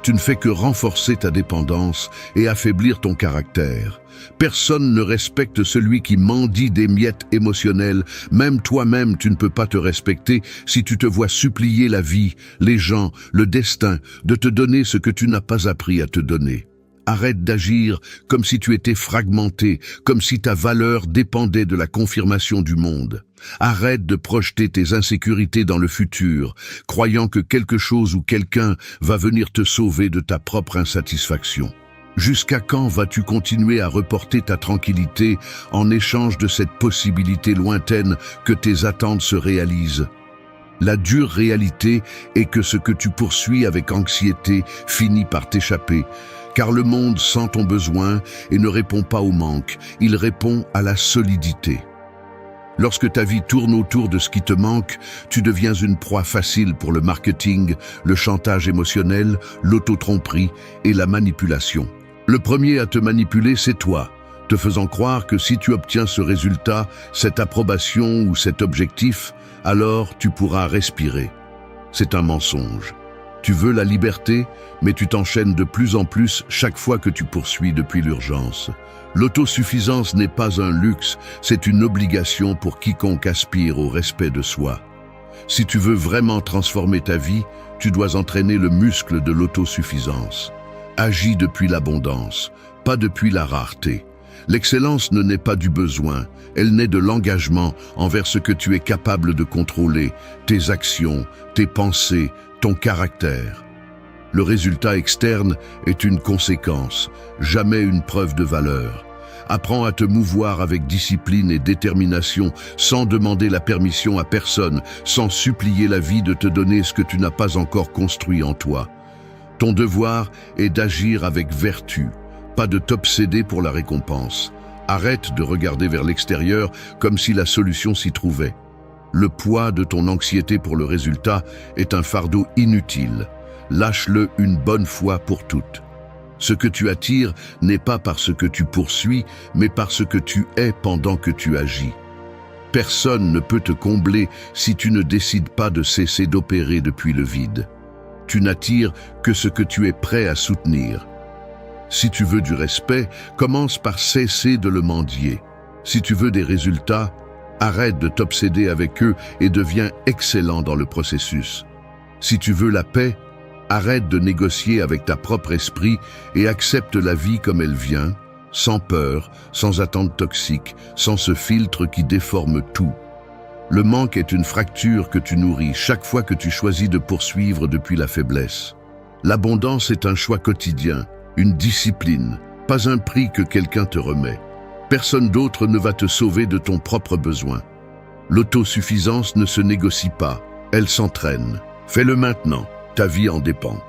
tu ne fais que renforcer ta dépendance et affaiblir ton caractère. Personne ne respecte celui qui mendie des miettes émotionnelles. Même toi-même, tu ne peux pas te respecter si tu te vois supplier la vie, les gens, le destin, de te donner ce que tu n'as pas appris à te donner. Arrête d'agir comme si tu étais fragmenté, comme si ta valeur dépendait de la confirmation du monde. Arrête de projeter tes insécurités dans le futur, croyant que quelque chose ou quelqu'un va venir te sauver de ta propre insatisfaction. Jusqu'à quand vas-tu continuer à reporter ta tranquillité en échange de cette possibilité lointaine que tes attentes se réalisent? La dure réalité est que ce que tu poursuis avec anxiété finit par t'échapper, car le monde sent ton besoin et ne répond pas au manque, il répond à la solidité. Lorsque ta vie tourne autour de ce qui te manque, tu deviens une proie facile pour le marketing, le chantage émotionnel, l'auto-tromperie et la manipulation. Le premier à te manipuler, c'est toi, te faisant croire que si tu obtiens ce résultat, cette approbation ou cet objectif, alors tu pourras respirer. C'est un mensonge. Tu veux la liberté, mais tu t'enchaînes de plus en plus chaque fois que tu poursuis depuis l'urgence. L'autosuffisance n'est pas un luxe, c'est une obligation pour quiconque aspire au respect de soi. Si tu veux vraiment transformer ta vie, tu dois entraîner le muscle de l'autosuffisance. Agis depuis l'abondance, pas depuis la rareté. L'excellence ne naît pas du besoin, elle naît de l'engagement envers ce que tu es capable de contrôler, tes actions, tes pensées, ton caractère. Le résultat externe est une conséquence, jamais une preuve de valeur. Apprends à te mouvoir avec discipline et détermination, sans demander la permission à personne, sans supplier la vie de te donner ce que tu n'as pas encore construit en toi. Ton devoir est d'agir avec vertu, pas de t'obséder pour la récompense. Arrête de regarder vers l'extérieur comme si la solution s'y trouvait. Le poids de ton anxiété pour le résultat est un fardeau inutile. Lâche-le une bonne fois pour toutes. Ce que tu attires n'est pas parce que tu poursuis, mais parce que tu es pendant que tu agis. Personne ne peut te combler si tu ne décides pas de cesser d'opérer depuis le vide. Tu n'attires que ce que tu es prêt à soutenir. Si tu veux du respect, commence par cesser de le mendier. Si tu veux des résultats, arrête de t'obséder avec eux et deviens excellent dans le processus. Si tu veux la paix, arrête de négocier avec ta propre esprit et accepte la vie comme elle vient, sans peur, sans attente toxique, sans ce filtre qui déforme tout. Le manque est une fracture que tu nourris chaque fois que tu choisis de poursuivre depuis la faiblesse. L'abondance est un choix quotidien, une discipline, pas un prix que quelqu'un te remet. Personne d'autre ne va te sauver de ton propre besoin. L'autosuffisance ne se négocie pas, elle s'entraîne. Fais-le maintenant, ta vie en dépend.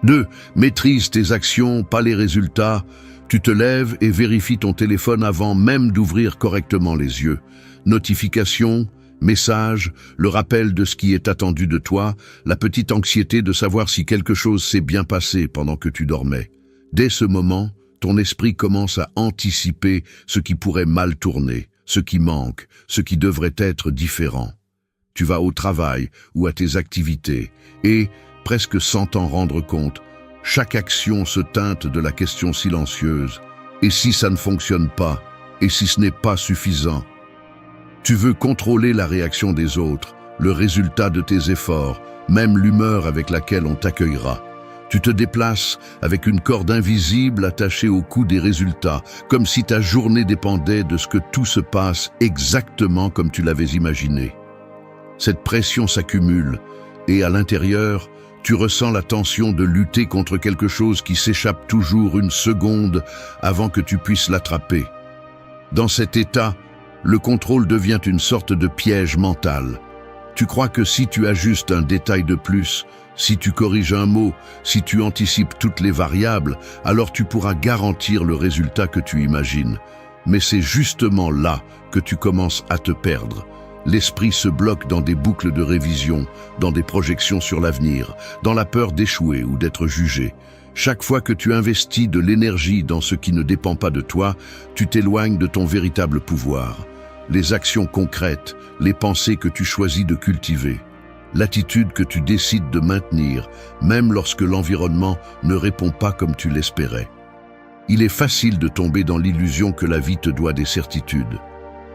2. Maîtrise tes actions, pas les résultats. Tu te lèves et vérifies ton téléphone avant même d'ouvrir correctement les yeux. Notifications, messages, le rappel de ce qui est attendu de toi, la petite anxiété de savoir si quelque chose s'est bien passé pendant que tu dormais. Dès ce moment, ton esprit commence à anticiper ce qui pourrait mal tourner, ce qui manque, ce qui devrait être différent. Tu vas au travail ou à tes activités et, presque sans t'en rendre compte, chaque action se teinte de la question silencieuse. Et si ça ne fonctionne pas? Et si ce n'est pas suffisant? Tu veux contrôler la réaction des autres, le résultat de tes efforts, même l'humeur avec laquelle on t'accueillera. Tu te déplaces avec une corde invisible attachée au cou des résultats, comme si ta journée dépendait de ce que tout se passe exactement comme tu l'avais imaginé. Cette pression s'accumule et à l'intérieur, tu ressens la tension de lutter contre quelque chose qui s'échappe toujours une seconde avant que tu puisses l'attraper. Dans cet état, le contrôle devient une sorte de piège mental. Tu crois que si tu ajustes un détail de plus, si tu corriges un mot, si tu anticipes toutes les variables, alors tu pourras garantir le résultat que tu imagines. Mais c'est justement là que tu commences à te perdre. L'esprit se bloque dans des boucles de révision, dans des projections sur l'avenir, dans la peur d'échouer ou d'être jugé. Chaque fois que tu investis de l'énergie dans ce qui ne dépend pas de toi, tu t'éloignes de ton véritable pouvoir. Les actions concrètes, les pensées que tu choisis de cultiver, l'attitude que tu décides de maintenir, même lorsque l'environnement ne répond pas comme tu l'espérais. Il est facile de tomber dans l'illusion que la vie te doit des certitudes.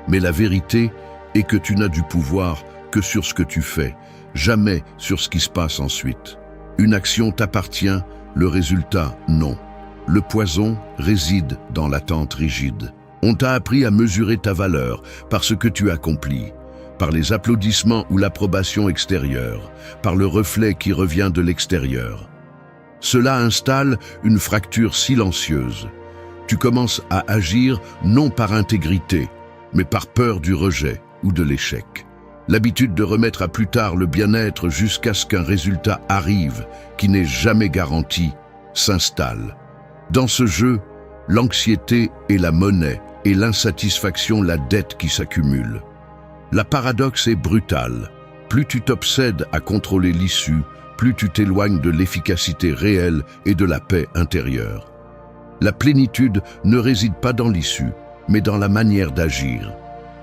Mais la vérité est que tu n'as du pouvoir que sur ce que tu fais, jamais sur ce qui se passe ensuite. Une action t'appartient, le résultat, non. Le poison réside dans l'attente rigide. On t'a appris à mesurer ta valeur par ce que tu accomplis, par les applaudissements ou l'approbation extérieure, par le reflet qui revient de l'extérieur. Cela installe une fracture silencieuse. Tu commences à agir non par intégrité, mais par peur du rejet ou de l'échec. L'habitude de remettre à plus tard le bien-être jusqu'à ce qu'un résultat arrive, qui n'est jamais garanti, s'installe. Dans ce jeu, l'anxiété est la monnaie et l'insatisfaction la dette qui s'accumule. La paradoxe est brutale. Plus tu t'obsèdes à contrôler l'issue, plus tu t'éloignes de l'efficacité réelle et de la paix intérieure. La plénitude ne réside pas dans l'issue, mais dans la manière d'agir.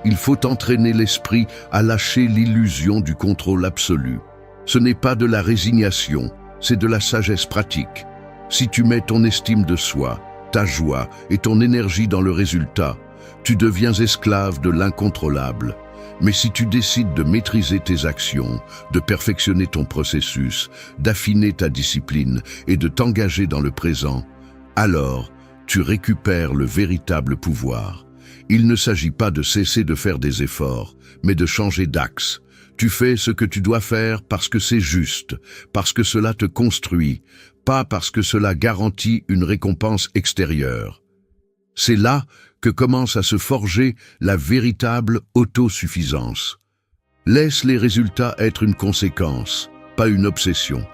Il faut entraîner l'esprit à lâcher l'illusion du contrôle absolu. Ce n'est pas de la résignation, c'est de la sagesse pratique. Si tu mets ton estime de soi, ta joie et ton énergie dans le résultat, tu deviens esclave de l'incontrôlable. Mais si tu décides de maîtriser tes actions, de perfectionner ton processus, d'affiner ta discipline et de t'engager dans le présent, alors tu récupères le véritable pouvoir. Il ne s'agit pas de cesser de faire des efforts, mais de changer d'axe. Tu fais ce que tu dois faire parce que c'est juste, parce que cela te construit, pas parce que cela garantit une récompense extérieure. C'est là que commence à se forger la véritable autosuffisance. Laisse les résultats être une conséquence, pas une obsession.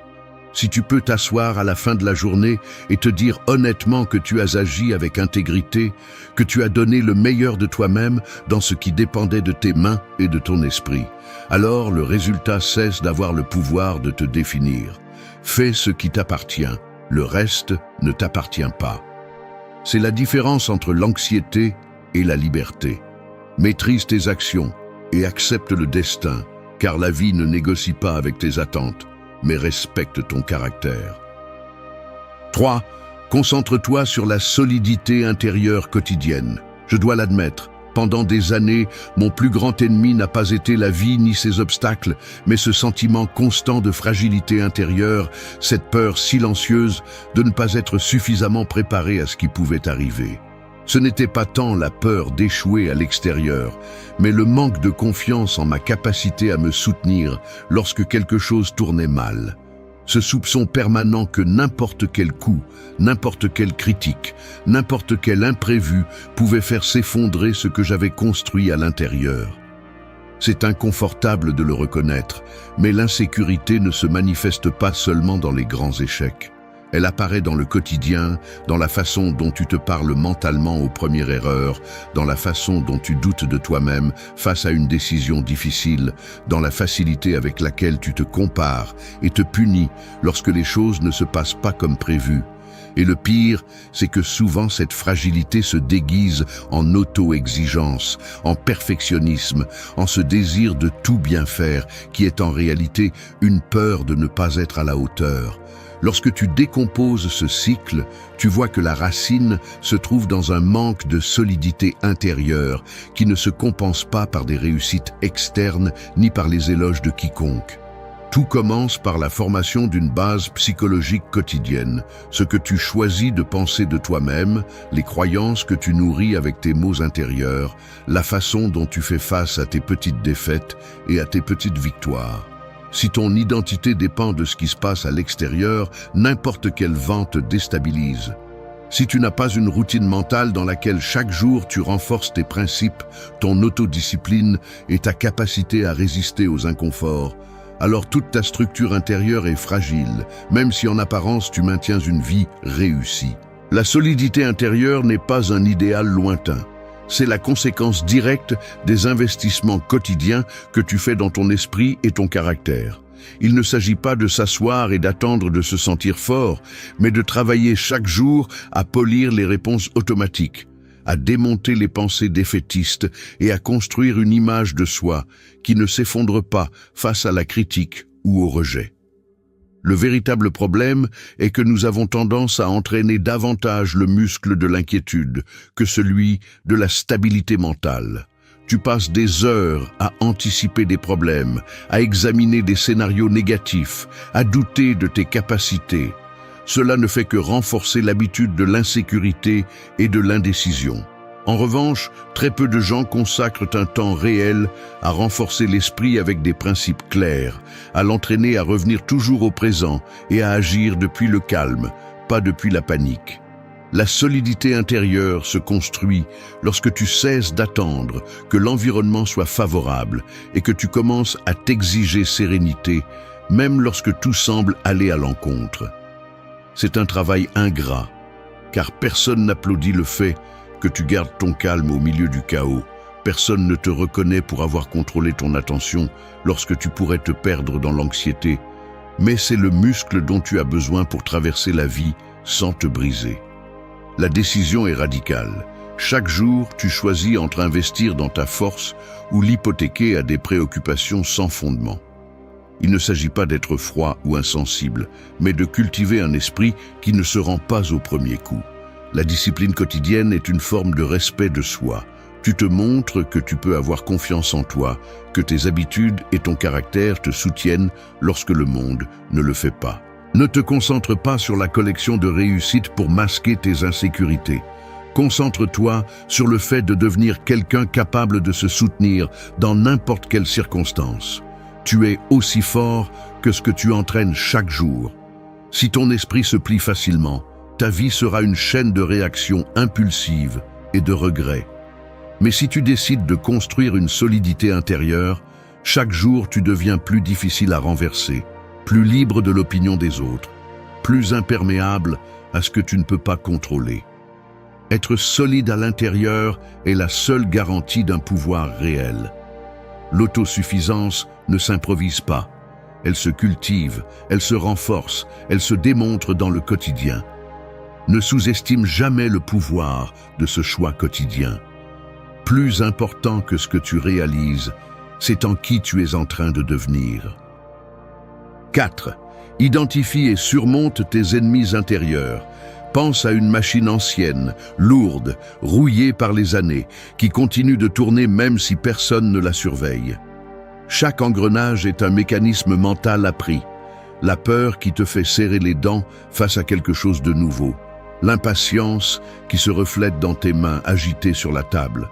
Si tu peux t'asseoir à la fin de la journée et te dire honnêtement que tu as agi avec intégrité, que tu as donné le meilleur de toi-même dans ce qui dépendait de tes mains et de ton esprit, alors le résultat cesse d'avoir le pouvoir de te définir. Fais ce qui t'appartient, le reste ne t'appartient pas. C'est la différence entre l'anxiété et la liberté. Maîtrise tes actions et accepte le destin, car la vie ne négocie pas avec tes attentes, mais respecte ton caractère. 3. Concentre-toi sur la solidité intérieure quotidienne. Je dois l'admettre, pendant des années, mon plus grand ennemi n'a pas été la vie ni ses obstacles, mais ce sentiment constant de fragilité intérieure, cette peur silencieuse de ne pas être suffisamment préparé à ce qui pouvait arriver. Ce n'était pas tant la peur d'échouer à l'extérieur, mais le manque de confiance en ma capacité à me soutenir lorsque quelque chose tournait mal. Ce soupçon permanent que n'importe quel coup, n'importe quelle critique, n'importe quel imprévu pouvait faire s'effondrer ce que j'avais construit à l'intérieur. C'est inconfortable de le reconnaître, mais l'insécurité ne se manifeste pas seulement dans les grands échecs. Elle apparaît dans le quotidien, dans la façon dont tu te parles mentalement aux premières erreurs, dans la façon dont tu doutes de toi-même face à une décision difficile, dans la facilité avec laquelle tu te compares et te punis lorsque les choses ne se passent pas comme prévu. Et le pire, c'est que souvent cette fragilité se déguise en auto-exigence, en perfectionnisme, en ce désir de tout bien faire, qui est en réalité une peur de ne pas être à la hauteur. Lorsque tu décomposes ce cycle, tu vois que la racine se trouve dans un manque de solidité intérieure qui ne se compense pas par des réussites externes ni par les éloges de quiconque. Tout commence par la formation d'une base psychologique quotidienne, ce que tu choisis de penser de toi-même, les croyances que tu nourris avec tes mots intérieurs, la façon dont tu fais face à tes petites défaites et à tes petites victoires. Si ton identité dépend de ce qui se passe à l'extérieur, n'importe quel vent te déstabilise. Si tu n'as pas une routine mentale dans laquelle chaque jour tu renforces tes principes, ton autodiscipline et ta capacité à résister aux inconforts, alors toute ta structure intérieure est fragile, même si en apparence tu maintiens une vie réussie. La solidité intérieure n'est pas un idéal lointain. C'est la conséquence directe des investissements quotidiens que tu fais dans ton esprit et ton caractère. Il ne s'agit pas de s'asseoir et d'attendre de se sentir fort, mais de travailler chaque jour à polir les réponses automatiques, à démonter les pensées défaitistes et à construire une image de soi qui ne s'effondre pas face à la critique ou au rejet. Le véritable problème est que nous avons tendance à entraîner davantage le muscle de l'inquiétude que celui de la stabilité mentale. Tu passes des heures à anticiper des problèmes, à examiner des scénarios négatifs, à douter de tes capacités. Cela ne fait que renforcer l'habitude de l'insécurité et de l'indécision. En revanche, très peu de gens consacrent un temps réel à renforcer l'esprit avec des principes clairs, à l'entraîner à revenir toujours au présent et à agir depuis le calme, pas depuis la panique. La solidité intérieure se construit lorsque tu cesses d'attendre que l'environnement soit favorable et que tu commences à t'exiger sérénité, même lorsque tout semble aller à l'encontre. C'est un travail ingrat, car personne n'applaudit le fait que tu gardes ton calme au milieu du chaos. Personne ne te reconnaît pour avoir contrôlé ton attention lorsque tu pourrais te perdre dans l'anxiété. Mais c'est le muscle dont tu as besoin pour traverser la vie sans te briser. La décision est radicale. Chaque jour, tu choisis entre investir dans ta force ou l'hypothéquer à des préoccupations sans fondement. Il ne s'agit pas d'être froid ou insensible, mais de cultiver un esprit qui ne se rend pas au premier coup. La discipline quotidienne est une forme de respect de soi. Tu te montres que tu peux avoir confiance en toi, que tes habitudes et ton caractère te soutiennent lorsque le monde ne le fait pas. Ne te concentre pas sur la collection de réussites pour masquer tes insécurités. Concentre-toi sur le fait de devenir quelqu'un capable de se soutenir dans n'importe quelle circonstance. Tu es aussi fort que ce que tu entraînes chaque jour. Si ton esprit se plie facilement, ta vie sera une chaîne de réactions impulsives et de regrets. Mais si tu décides de construire une solidité intérieure, chaque jour tu deviens plus difficile à renverser, plus libre de l'opinion des autres, plus imperméable à ce que tu ne peux pas contrôler. Être solide à l'intérieur est la seule garantie d'un pouvoir réel. L'autosuffisance ne s'improvise pas. Elle se cultive, elle se renforce, elle se démontre dans le quotidien. Ne sous-estime jamais le pouvoir de ce choix quotidien. Plus important que ce que tu réalises, c'est en qui tu es en train de devenir. 4. Identifie et surmonte tes ennemis intérieurs. Pense à une machine ancienne, lourde, rouillée par les années, qui continue de tourner même si personne ne la surveille. Chaque engrenage est un mécanisme mental appris. La peur qui te fait serrer les dents face à quelque chose de nouveau. L'impatience qui se reflète dans tes mains agitées sur la table.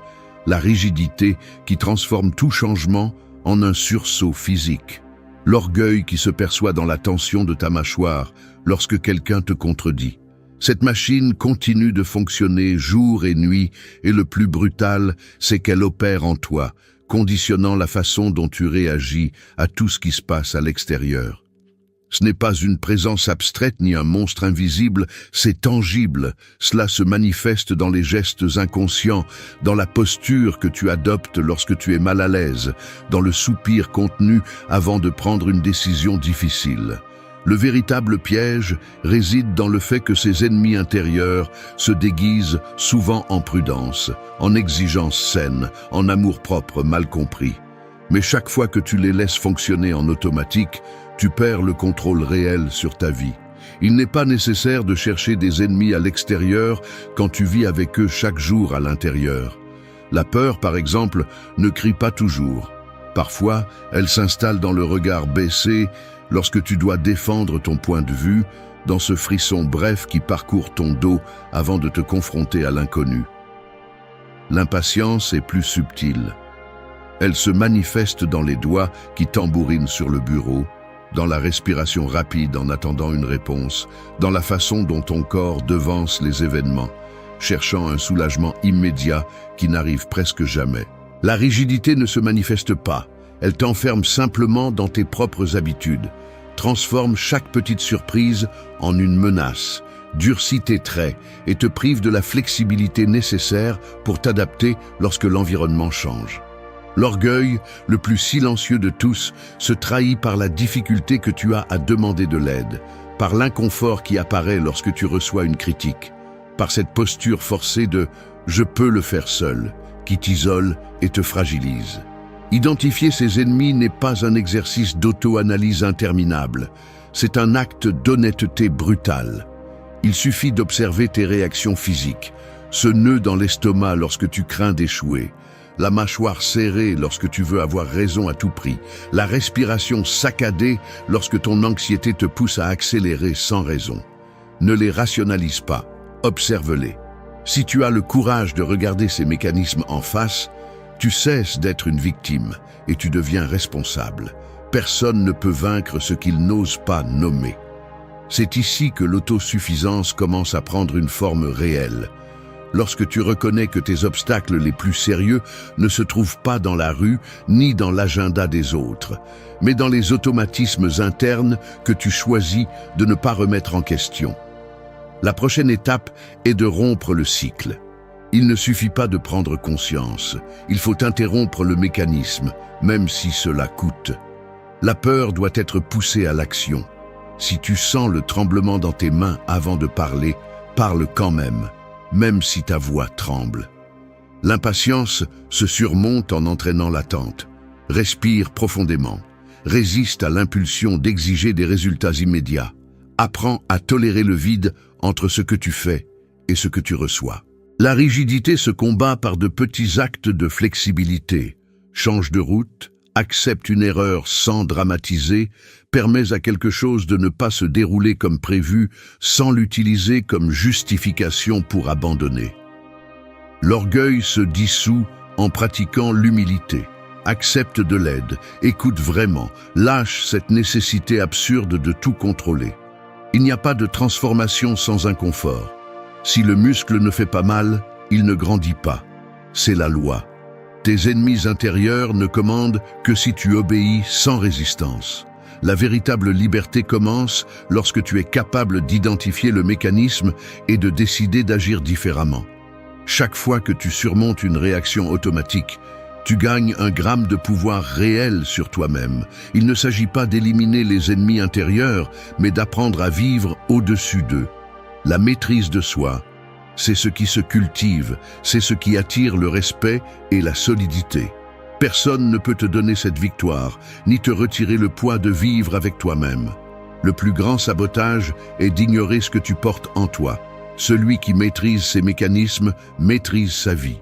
La rigidité qui transforme tout changement en un sursaut physique. L'orgueil qui se perçoit dans la tension de ta mâchoire lorsque quelqu'un te contredit. Cette machine continue de fonctionner jour et nuit et le plus brutal, c'est qu'elle opère en toi, conditionnant la façon dont tu réagis à tout ce qui se passe à l'extérieur. Ce n'est pas une présence abstraite ni un monstre invisible, c'est tangible. Cela se manifeste dans les gestes inconscients, dans la posture que tu adoptes lorsque tu es mal à l'aise, dans le soupir contenu avant de prendre une décision difficile. Le véritable piège réside dans le fait que ces ennemis intérieurs se déguisent souvent en prudence, en exigence saine, en amour-propre mal compris. Mais chaque fois que tu les laisses fonctionner en automatique, tu perds le contrôle réel sur ta vie. Il n'est pas nécessaire de chercher des ennemis à l'extérieur quand tu vis avec eux chaque jour à l'intérieur. La peur, par exemple, ne crie pas toujours. Parfois, elle s'installe dans le regard baissé lorsque tu dois défendre ton point de vue, dans ce frisson bref qui parcourt ton dos avant de te confronter à l'inconnu. L'impatience est plus subtile. Elle se manifeste dans les doigts qui tambourinent sur le bureau, dans la respiration rapide en attendant une réponse, dans la façon dont ton corps devance les événements, cherchant un soulagement immédiat qui n'arrive presque jamais. La rigidité ne se manifeste pas, elle t'enferme simplement dans tes propres habitudes, transforme chaque petite surprise en une menace, durcit tes traits et te prive de la flexibilité nécessaire pour t'adapter lorsque l'environnement change. L'orgueil, le plus silencieux de tous, se trahit par la difficulté que tu as à demander de l'aide, par l'inconfort qui apparaît lorsque tu reçois une critique, par cette posture forcée de « je peux le faire seul » qui t'isole et te fragilise. Identifier ses ennemis n'est pas un exercice d'auto-analyse interminable, c'est un acte d'honnêteté brutale. Il suffit d'observer tes réactions physiques, ce nœud dans l'estomac lorsque tu crains d'échouer, la mâchoire serrée lorsque tu veux avoir raison à tout prix, la respiration saccadée lorsque ton anxiété te pousse à accélérer sans raison. Ne les rationalise pas, observe-les. Si tu as le courage de regarder ces mécanismes en face, tu cesses d'être une victime et tu deviens responsable. Personne ne peut vaincre ce qu'il n'ose pas nommer. C'est ici que l'autosuffisance commence à prendre une forme réelle. Lorsque tu reconnais que tes obstacles les plus sérieux ne se trouvent pas dans la rue ni dans l'agenda des autres, mais dans les automatismes internes que tu choisis de ne pas remettre en question. La prochaine étape est de rompre le cycle. Il ne suffit pas de prendre conscience, il faut interrompre le mécanisme, même si cela coûte. La peur doit être poussée à l'action. Si tu sens le tremblement dans tes mains avant de parler, parle quand même si ta voix tremble. L'impatience se surmonte en entraînant l'attente. Respire profondément. résiste à l'impulsion d'exiger des résultats immédiats. Apprends à tolérer le vide entre ce que tu fais et ce que tu reçois. La rigidité se combat par de petits actes de flexibilité. Change de route, accepte une erreur sans dramatiser, permets à quelque chose de ne pas se dérouler comme prévu sans l'utiliser comme justification pour abandonner. L'orgueil se dissout en pratiquant l'humilité. Accepte de l'aide, écoute vraiment, lâche cette nécessité absurde de tout contrôler. Il n'y a pas de transformation sans inconfort. Si le muscle ne fait pas mal, il ne grandit pas. C'est la loi. Tes ennemis intérieurs ne commandent que si tu obéis sans résistance. La véritable liberté commence lorsque tu es capable d'identifier le mécanisme et de décider d'agir différemment. Chaque fois que tu surmontes une réaction automatique, tu gagnes un gramme de pouvoir réel sur toi-même. Il ne s'agit pas d'éliminer les ennemis intérieurs, mais d'apprendre à vivre au-dessus d'eux. La maîtrise de soi, c'est ce qui se cultive, c'est ce qui attire le respect et la solidité. Personne ne peut te donner cette victoire, ni te retirer le poids de vivre avec toi-même. Le plus grand sabotage est d'ignorer ce que tu portes en toi. Celui qui maîtrise ses mécanismes maîtrise sa vie.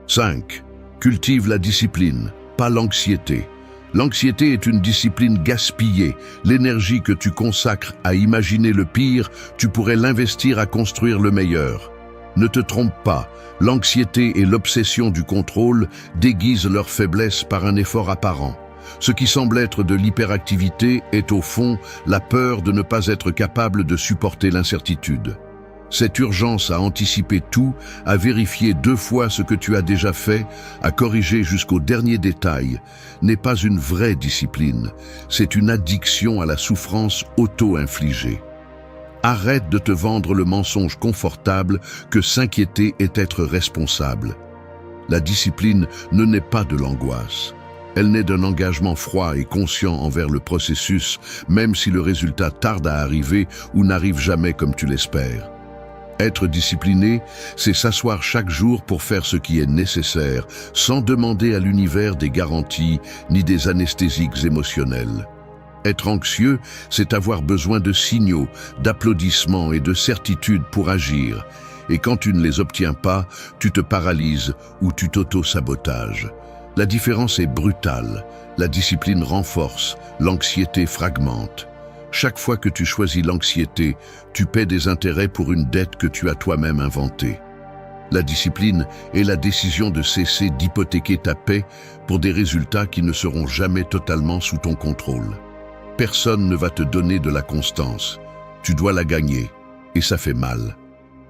5. Cultive la discipline, pas l'anxiété. L'anxiété est une discipline gaspillée. L'énergie que tu consacres à imaginer le pire, tu pourrais l'investir à construire le meilleur. Ne te trompe pas, l'anxiété et l'obsession du contrôle déguisent leur faiblesse par un effort apparent. Ce qui semble être de l'hyperactivité est au fond la peur de ne pas être capable de supporter l'incertitude. Cette urgence à anticiper tout, à vérifier 2 fois ce que tu as déjà fait, à corriger jusqu'au dernier détail, n'est pas une vraie discipline. C'est une addiction à la souffrance auto-infligée. Arrête de te vendre le mensonge confortable que s'inquiéter est être responsable. La discipline ne naît pas de l'angoisse. Elle naît d'un engagement froid et conscient envers le processus, même si le résultat tarde à arriver ou n'arrive jamais comme tu l'espères. Être discipliné, c'est s'asseoir chaque jour pour faire ce qui est nécessaire, sans demander à l'univers des garanties ni des anesthésiques émotionnels. Être anxieux, c'est avoir besoin de signaux, d'applaudissements et de certitudes pour agir. Et quand tu ne les obtiens pas, tu te paralyses ou tu t'auto-sabotages. La différence est brutale. La discipline renforce, l'anxiété fragmente. Chaque fois que tu choisis l'anxiété, tu paies des intérêts pour une dette que tu as toi-même inventée. La discipline est la décision de cesser d'hypothéquer ta paix pour des résultats qui ne seront jamais totalement sous ton contrôle. Personne ne va te donner de la constance. Tu dois la gagner, et ça fait mal.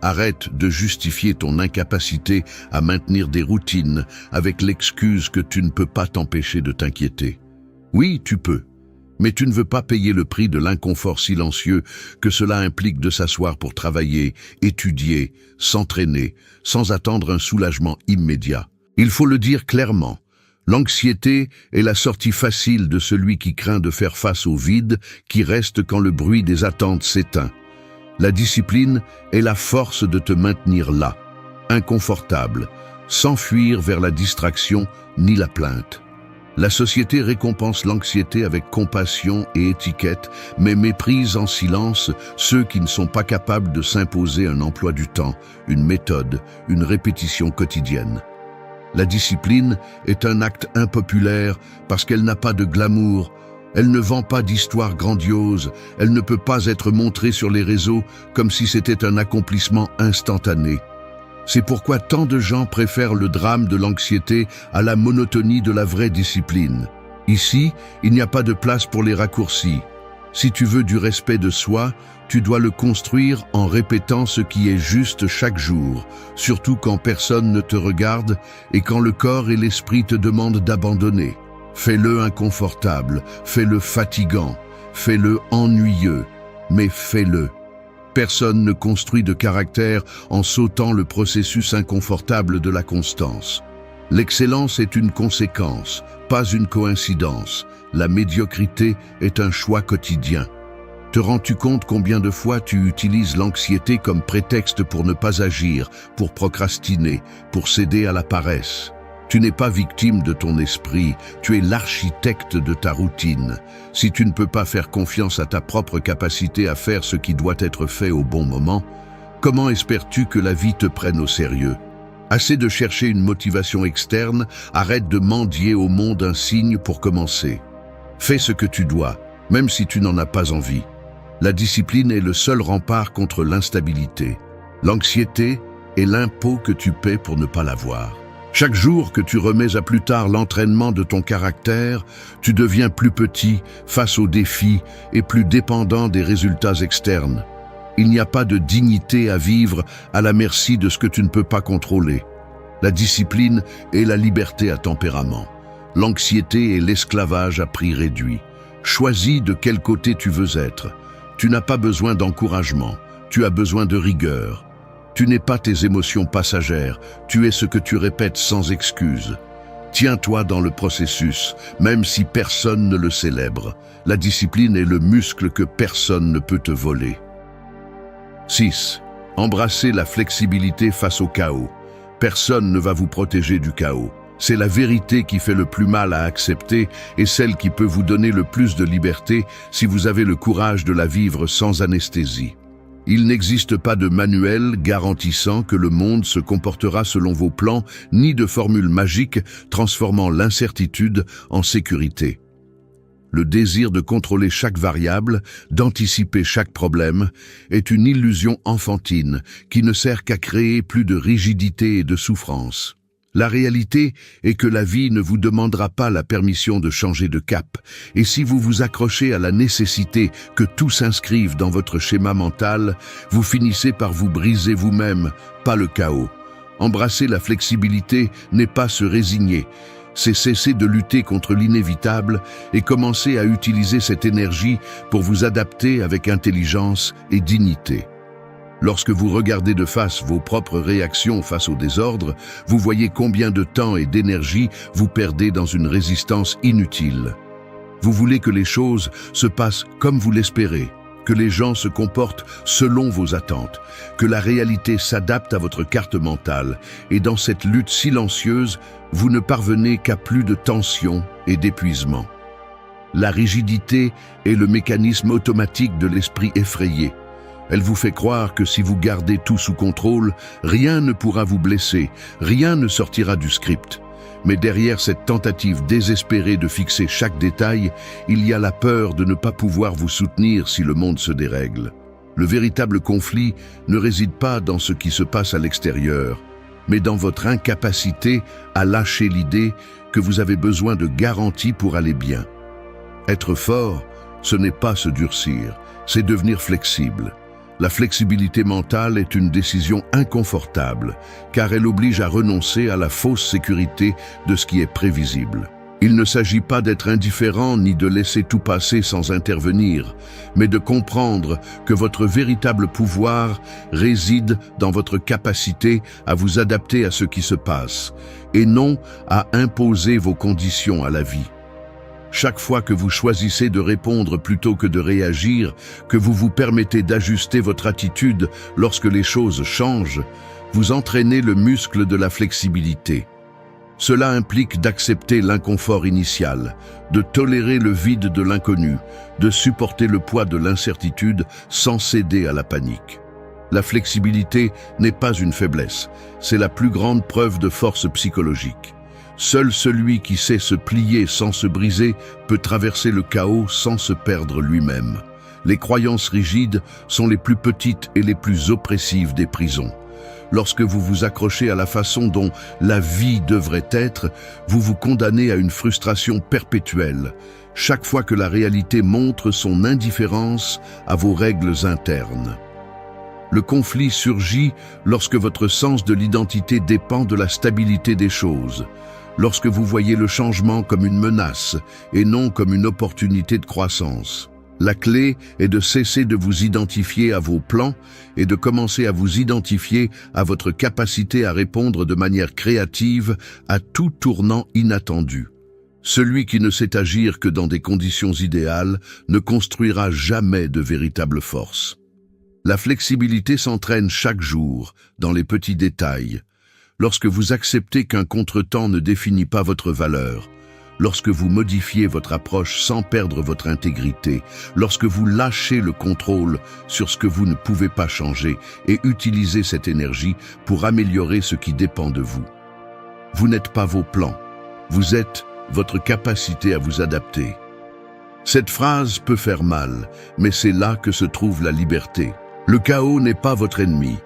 Arrête de justifier ton incapacité à maintenir des routines avec l'excuse que tu ne peux pas t'empêcher de t'inquiéter. Oui, tu peux. Mais tu ne veux pas payer le prix de l'inconfort silencieux que cela implique de s'asseoir pour travailler, étudier, s'entraîner, sans attendre un soulagement immédiat. Il faut le dire clairement, l'anxiété est la sortie facile de celui qui craint de faire face au vide qui reste quand le bruit des attentes s'éteint. La discipline est la force de te maintenir là, inconfortable, sans fuir vers la distraction ni la plainte. La société récompense l'anxiété avec compassion et étiquette, mais méprise en silence ceux qui ne sont pas capables de s'imposer un emploi du temps, une méthode, une répétition quotidienne. La discipline est un acte impopulaire parce qu'elle n'a pas de glamour, elle ne vend pas d'histoire grandiose, elle ne peut pas être montrée sur les réseaux comme si c'était un accomplissement instantané. C'est pourquoi tant de gens préfèrent le drame de l'anxiété à la monotonie de la vraie discipline. Ici, il n'y a pas de place pour les raccourcis. Si tu veux du respect de soi, tu dois le construire en répétant ce qui est juste chaque jour, surtout quand personne ne te regarde et quand le corps et l'esprit te demandent d'abandonner. Fais-le inconfortable, fais-le fatigant, fais-le ennuyeux, mais fais-le. Personne ne construit de caractère en sautant le processus inconfortable de la constance. L'excellence est une conséquence, pas une coïncidence. La médiocrité est un choix quotidien. Te rends-tu compte combien de fois tu utilises l'anxiété comme prétexte pour ne pas agir, pour procrastiner, pour céder à la paresse? Tu n'es pas victime de ton esprit, tu es l'architecte de ta routine. Si tu ne peux pas faire confiance à ta propre capacité à faire ce qui doit être fait au bon moment, comment espères-tu que la vie te prenne au sérieux? Assez de chercher une motivation externe, arrête de mendier au monde un signe pour commencer. Fais ce que tu dois, même si tu n'en as pas envie. La discipline est le seul rempart contre l'instabilité. L'anxiété est l'impôt que tu paies pour ne pas l'avoir. Chaque jour que tu remets à plus tard l'entraînement de ton caractère, tu deviens plus petit face aux défis et plus dépendant des résultats externes. Il n'y a pas de dignité à vivre à la merci de ce que tu ne peux pas contrôler. La discipline est la liberté à tempérament. L'anxiété est l'esclavage à prix réduit. Choisis de quel côté tu veux être. Tu n'as pas besoin d'encouragement, tu as besoin de rigueur. Tu n'es pas tes émotions passagères, tu es ce que tu répètes sans excuse. Tiens-toi dans le processus, même si personne ne le célèbre. La discipline est le muscle que personne ne peut te voler. 6. Embrassez la flexibilité face au chaos. Personne ne va vous protéger du chaos. C'est la vérité qui fait le plus mal à accepter et celle qui peut vous donner le plus de liberté si vous avez le courage de la vivre sans anesthésie. Il n'existe pas de manuel garantissant que le monde se comportera selon vos plans, ni de formule magique transformant l'incertitude en sécurité. Le désir de contrôler chaque variable, d'anticiper chaque problème, est une illusion enfantine qui ne sert qu'à créer plus de rigidité et de souffrance. La réalité est que la vie ne vous demandera pas la permission de changer de cap, et si vous vous accrochez à la nécessité que tout s'inscrive dans votre schéma mental, vous finissez par vous briser vous-même, pas le chaos. Embrasser la flexibilité n'est pas se résigner, c'est cesser de lutter contre l'inévitable et commencer à utiliser cette énergie pour vous adapter avec intelligence et dignité. Lorsque vous regardez de face vos propres réactions face au désordre, vous voyez combien de temps et d'énergie vous perdez dans une résistance inutile. Vous voulez que les choses se passent comme vous l'espérez, que les gens se comportent selon vos attentes, que la réalité s'adapte à votre carte mentale, et dans cette lutte silencieuse, vous ne parvenez qu'à plus de tension et d'épuisement. La rigidité est le mécanisme automatique de l'esprit effrayé. Elle vous fait croire que si vous gardez tout sous contrôle, rien ne pourra vous blesser, rien ne sortira du script. Mais derrière cette tentative désespérée de fixer chaque détail, il y a la peur de ne pas pouvoir vous soutenir si le monde se dérègle. Le véritable conflit ne réside pas dans ce qui se passe à l'extérieur, mais dans votre incapacité à lâcher l'idée que vous avez besoin de garanties pour aller bien. Être fort, ce n'est pas se durcir, c'est devenir flexible. La flexibilité mentale est une décision inconfortable, car elle oblige à renoncer à la fausse sécurité de ce qui est prévisible. Il ne s'agit pas d'être indifférent ni de laisser tout passer sans intervenir, mais de comprendre que votre véritable pouvoir réside dans votre capacité à vous adapter à ce qui se passe, et non à imposer vos conditions à la vie. Chaque fois que vous choisissez de répondre plutôt que de réagir, que vous vous permettez d'ajuster votre attitude lorsque les choses changent, vous entraînez le muscle de la flexibilité. Cela implique d'accepter l'inconfort initial, de tolérer le vide de l'inconnu, de supporter le poids de l'incertitude sans céder à la panique. La flexibilité n'est pas une faiblesse, c'est la plus grande preuve de force psychologique. Seul celui qui sait se plier sans se briser peut traverser le chaos sans se perdre lui-même. Les croyances rigides sont les plus petites et les plus oppressives des prisons. Lorsque vous vous accrochez à la façon dont la vie devrait être, vous vous condamnez à une frustration perpétuelle, chaque fois que la réalité montre son indifférence à vos règles internes. Le conflit surgit lorsque votre sens de l'identité dépend de la stabilité des choses. Lorsque vous voyez le changement comme une menace et non comme une opportunité de croissance. La clé est de cesser de vous identifier à vos plans et de commencer à vous identifier à votre capacité à répondre de manière créative à tout tournant inattendu. Celui qui ne sait agir que dans des conditions idéales ne construira jamais de véritable force. La flexibilité s'entraîne chaque jour, dans les petits détails. lorsque vous acceptez qu'un contretemps ne définit pas votre valeur, lorsque vous modifiez votre approche sans perdre votre intégrité, lorsque vous lâchez le contrôle sur ce que vous ne pouvez pas changer et utilisez cette énergie pour améliorer ce qui dépend de vous. Vous n'êtes pas vos plans, vous êtes votre capacité à vous adapter. Cette phrase peut faire mal, mais c'est là que se trouve la liberté. Le chaos n'est pas votre ennemi.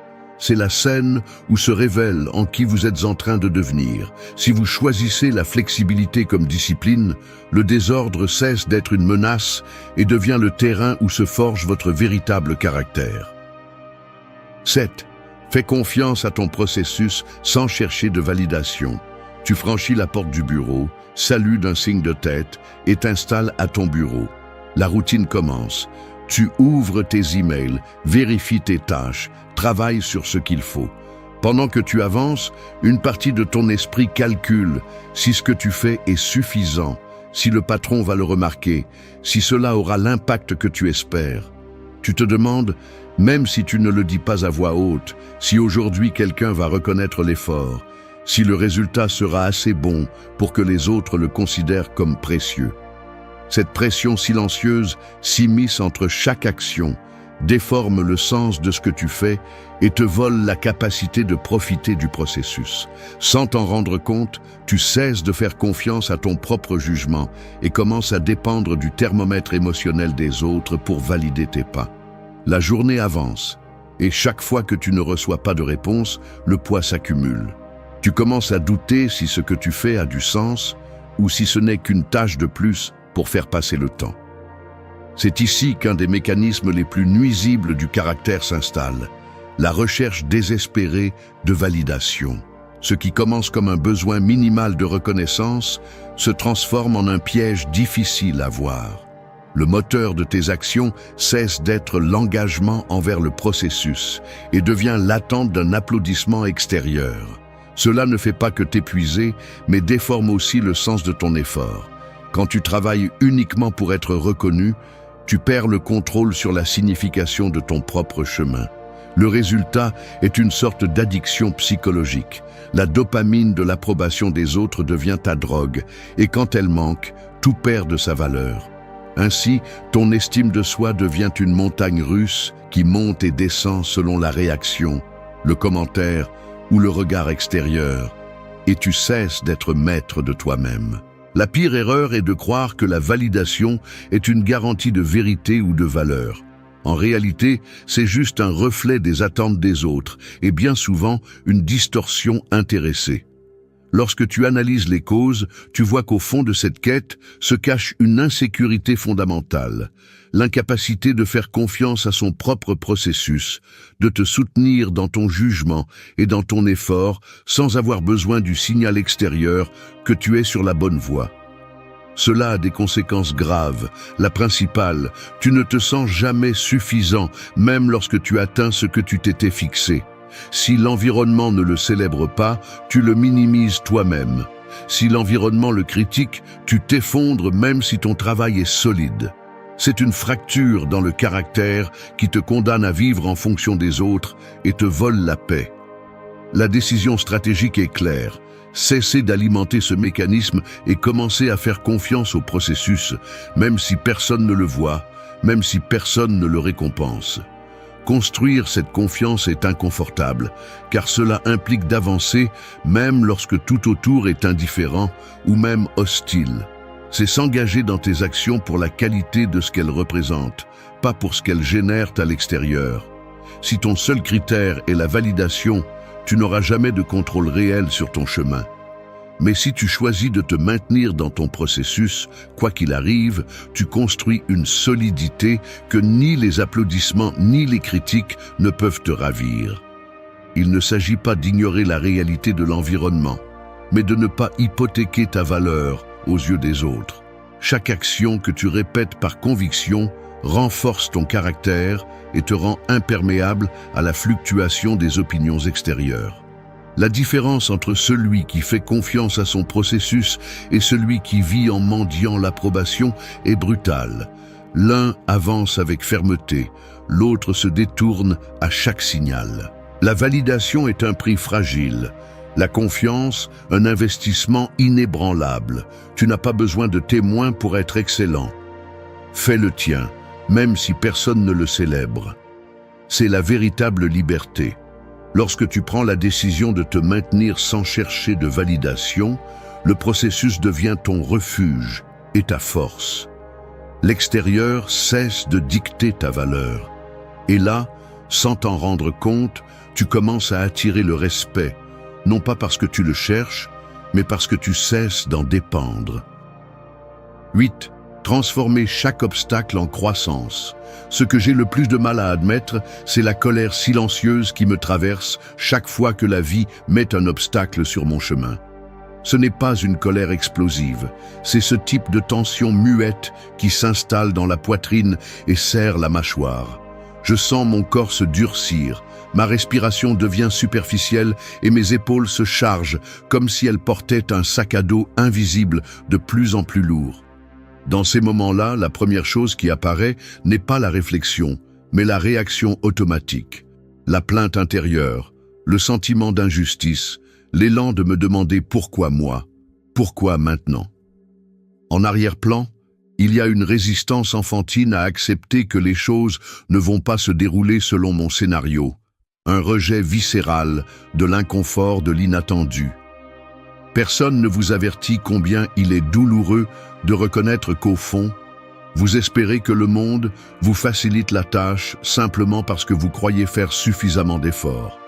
C'est la scène où se révèle en qui vous êtes en train de devenir. Si vous choisissez la flexibilité comme discipline, le désordre cesse d'être une menace et devient le terrain où se forge votre véritable caractère. 7. Fais confiance à ton processus sans chercher de validation. Tu franchis la porte du bureau, salues d'un signe de tête et t'installes à ton bureau. La routine commence. Tu ouvres tes emails, vérifies tes tâches, travailles sur ce qu'il faut. Pendant que tu avances, une partie de ton esprit calcule si ce que tu fais est suffisant, si le patron va le remarquer, si cela aura l'impact que tu espères. Tu te demandes, même si tu ne le dis pas à voix haute, si aujourd'hui quelqu'un va reconnaître l'effort, si le résultat sera assez bon pour que les autres le considèrent comme précieux. Cette pression silencieuse s'immisce entre chaque action, déforme le sens de ce que tu fais et te vole la capacité de profiter du processus. Sans t'en rendre compte, tu cesses de faire confiance à ton propre jugement et commences à dépendre du thermomètre émotionnel des autres pour valider tes pas. La journée avance et chaque fois que tu ne reçois pas de réponse, le poids s'accumule. Tu commences à douter si ce que tu fais a du sens ou si ce n'est qu'une tâche de plus pour faire passer le temps. C'est ici qu'un des mécanismes les plus nuisibles du caractère s'installe, la recherche désespérée de validation. Ce qui commence comme un besoin minimal de reconnaissance se transforme en un piège difficile à voir. Le moteur de tes actions cesse d'être l'engagement envers le processus et devient l'attente d'un applaudissement extérieur. Cela ne fait pas que t'épuiser, mais déforme aussi le sens de ton effort. Quand tu travailles uniquement pour être reconnu, tu perds le contrôle sur la signification de ton propre chemin. Le résultat est une sorte d'addiction psychologique. La dopamine de l'approbation des autres devient ta drogue, et quand elle manque, tout perd de sa valeur. Ainsi, ton estime de soi devient une montagne russe qui monte et descend selon la réaction, le commentaire ou le regard extérieur, et tu cesses d'être maître de toi-même. La pire erreur est de croire que la validation est une garantie de vérité ou de valeur. En réalité, c'est juste un reflet des attentes des autres et bien souvent une distorsion intéressée. Lorsque tu analyses les causes, tu vois qu'au fond de cette quête se cache une insécurité fondamentale, l'incapacité de faire confiance à son propre processus, de te soutenir dans ton jugement et dans ton effort sans avoir besoin du signal extérieur que tu es sur la bonne voie. Cela a des conséquences graves. La principale, tu ne te sens jamais suffisant, même lorsque tu atteins ce que tu t'étais fixé. Si l'environnement ne le célèbre pas, tu le minimises toi-même. Si l'environnement le critique, tu t'effondres même si ton travail est solide. C'est une fracture dans le caractère qui te condamne à vivre en fonction des autres et te vole la paix. La décision stratégique est claire. Cessez d'alimenter ce mécanisme et commencez à faire confiance au processus, même si personne ne le voit, même si personne ne le récompense. Construire cette confiance est inconfortable, car cela implique d'avancer même lorsque tout autour est indifférent ou même hostile. C'est s'engager dans tes actions pour la qualité de ce qu'elles représentent, pas pour ce qu'elles génèrent à l'extérieur. Si ton seul critère est la validation, tu n'auras jamais de contrôle réel sur ton chemin. Mais si tu choisis de te maintenir dans ton processus, quoi qu'il arrive, tu construis une solidité que ni les applaudissements ni les critiques ne peuvent te ravir. Il ne s'agit pas d'ignorer la réalité de l'environnement, mais de ne pas hypothéquer ta valeur aux yeux des autres. Chaque action que tu répètes par conviction renforce ton caractère et te rend imperméable à la fluctuation des opinions extérieures. La différence entre celui qui fait confiance à son processus et celui qui vit en mendiant l'approbation est brutale. L'un avance avec fermeté, l'autre se détourne à chaque signal. La validation est un prix fragile. La confiance, un investissement inébranlable. Tu n'as pas besoin de témoins pour être excellent. Fais le tien, même si personne ne le célèbre. C'est la véritable liberté. Lorsque tu prends la décision de te maintenir sans chercher de validation, le processus devient ton refuge et ta force. L'extérieur cesse de dicter ta valeur. Et là, sans t'en rendre compte, tu commences à attirer le respect, non pas parce que tu le cherches, mais parce que tu cesses d'en dépendre. 8. Transformer chaque obstacle en croissance. Ce que j'ai le plus de mal à admettre, c'est la colère silencieuse qui me traverse chaque fois que la vie met un obstacle sur mon chemin. Ce n'est pas une colère explosive, c'est ce type de tension muette qui s'installe dans la poitrine et serre la mâchoire. Je sens mon corps se durcir, ma respiration devient superficielle et mes épaules se chargent comme si elles portaient un sac à dos invisible de plus en plus lourd. Dans ces moments-là, la première chose qui apparaît n'est pas la réflexion, mais la réaction automatique. La plainte intérieure, le sentiment d'injustice, l'élan de me demander pourquoi moi, pourquoi maintenant. En arrière-plan, il y a une résistance enfantine à accepter que les choses ne vont pas se dérouler selon mon scénario, un rejet viscéral de l'inconfort de l'inattendu. Personne ne vous avertit combien il est douloureux de reconnaître qu'au fond, vous espérez que le monde vous facilite la tâche simplement parce que vous croyez faire suffisamment d'efforts.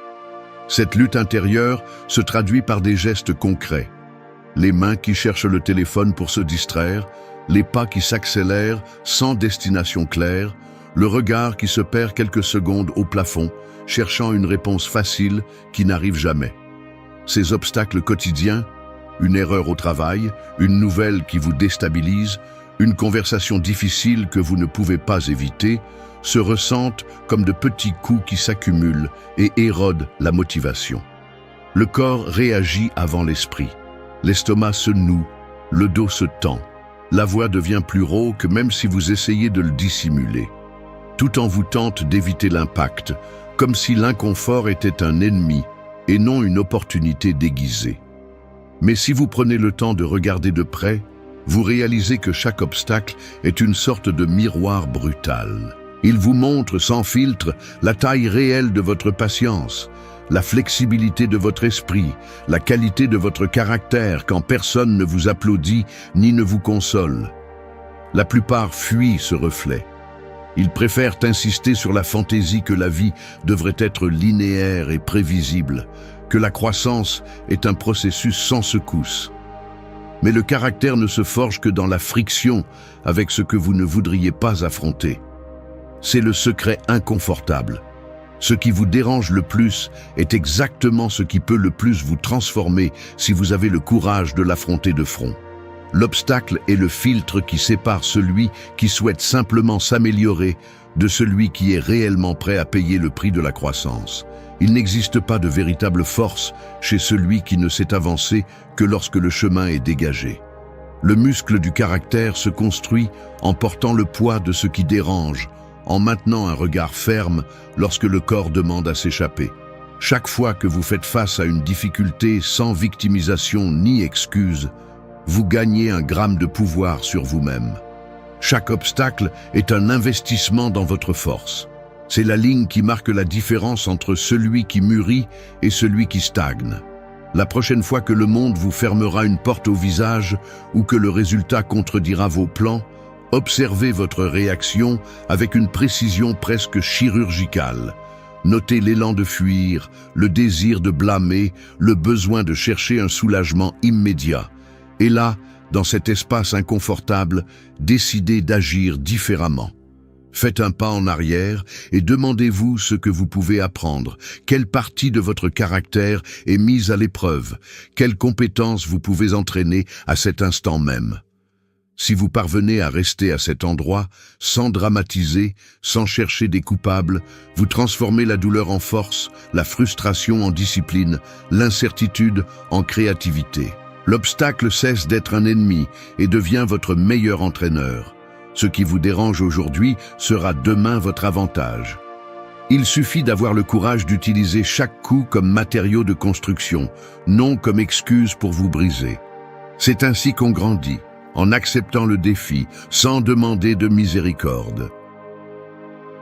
Cette lutte intérieure se traduit par des gestes concrets. Les mains qui cherchent le téléphone pour se distraire, les pas qui s'accélèrent sans destination claire, le regard qui se perd quelques secondes au plafond, cherchant une réponse facile qui n'arrive jamais. Ces obstacles quotidiens, une erreur au travail, une nouvelle qui vous déstabilise, une conversation difficile que vous ne pouvez pas éviter, se ressentent comme de petits coups qui s'accumulent et érodent la motivation. Le corps réagit avant l'esprit. L'estomac se noue, le dos se tend. La voix devient plus rauque même si vous essayez de le dissimuler. Tout en vous tente d'éviter l'impact, comme si l'inconfort était un ennemi et non une opportunité déguisée. Mais si vous prenez le temps de regarder de près, vous réalisez que chaque obstacle est une sorte de miroir brutal. Il vous montre sans filtre la taille réelle de votre patience, la flexibilité de votre esprit, la qualité de votre caractère quand personne ne vous applaudit ni ne vous console. La plupart fuient ce reflet. Ils préfèrent insister sur la fantaisie que la vie devrait être linéaire et prévisible, que la croissance est un processus sans secousse. Mais le caractère ne se forge que dans la friction avec ce que vous ne voudriez pas affronter. C'est le secret inconfortable. Ce qui vous dérange le plus est exactement ce qui peut le plus vous transformer si vous avez le courage de l'affronter de front. L'obstacle est le filtre qui sépare celui qui souhaite simplement s'améliorer de celui qui est réellement prêt à payer le prix de la croissance. Il n'existe pas de véritable force chez celui qui ne sait avancer que lorsque le chemin est dégagé. Le muscle du caractère se construit en portant le poids de ce qui dérange, en maintenant un regard ferme lorsque le corps demande à s'échapper. Chaque fois que vous faites face à une difficulté sans victimisation ni excuse, vous gagnez un gramme de pouvoir sur vous-même. Chaque obstacle est un investissement dans votre force. C'est la ligne qui marque la différence entre celui qui mûrit et celui qui stagne. La prochaine fois que le monde vous fermera une porte au visage ou que le résultat contredira vos plans, observez votre réaction avec une précision presque chirurgicale. Notez l'élan de fuir, le désir de blâmer, le besoin de chercher un soulagement immédiat. Et là, dans cet espace inconfortable, décidez d'agir différemment. Faites un pas en arrière et demandez-vous ce que vous pouvez apprendre. Quelle partie de votre caractère est mise à l'épreuve? Quelles compétences vous pouvez entraîner à cet instant même? Si vous parvenez à rester à cet endroit, sans dramatiser, sans chercher des coupables, vous transformez la douleur en force, la frustration en discipline, l'incertitude en créativité. L'obstacle cesse d'être un ennemi et devient votre meilleur entraîneur. Ce qui vous dérange aujourd'hui sera demain votre avantage. Il suffit d'avoir le courage d'utiliser chaque coup comme matériau de construction, non comme excuse pour vous briser. C'est ainsi qu'on grandit, en acceptant le défi, sans demander de miséricorde.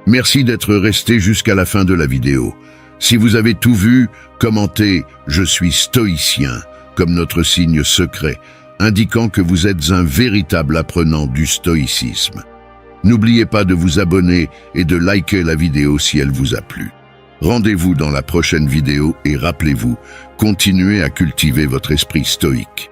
Merci d'être resté jusqu'à la fin de la vidéo. Si vous avez tout vu, commentez « Je suis stoïcien » comme notre signe secret, indiquant que vous êtes un véritable apprenant du stoïcisme. N'oubliez pas de vous abonner et de liker la vidéo si elle vous a plu. Rendez-vous dans la prochaine vidéo et rappelez-vous, continuez à cultiver votre esprit stoïque.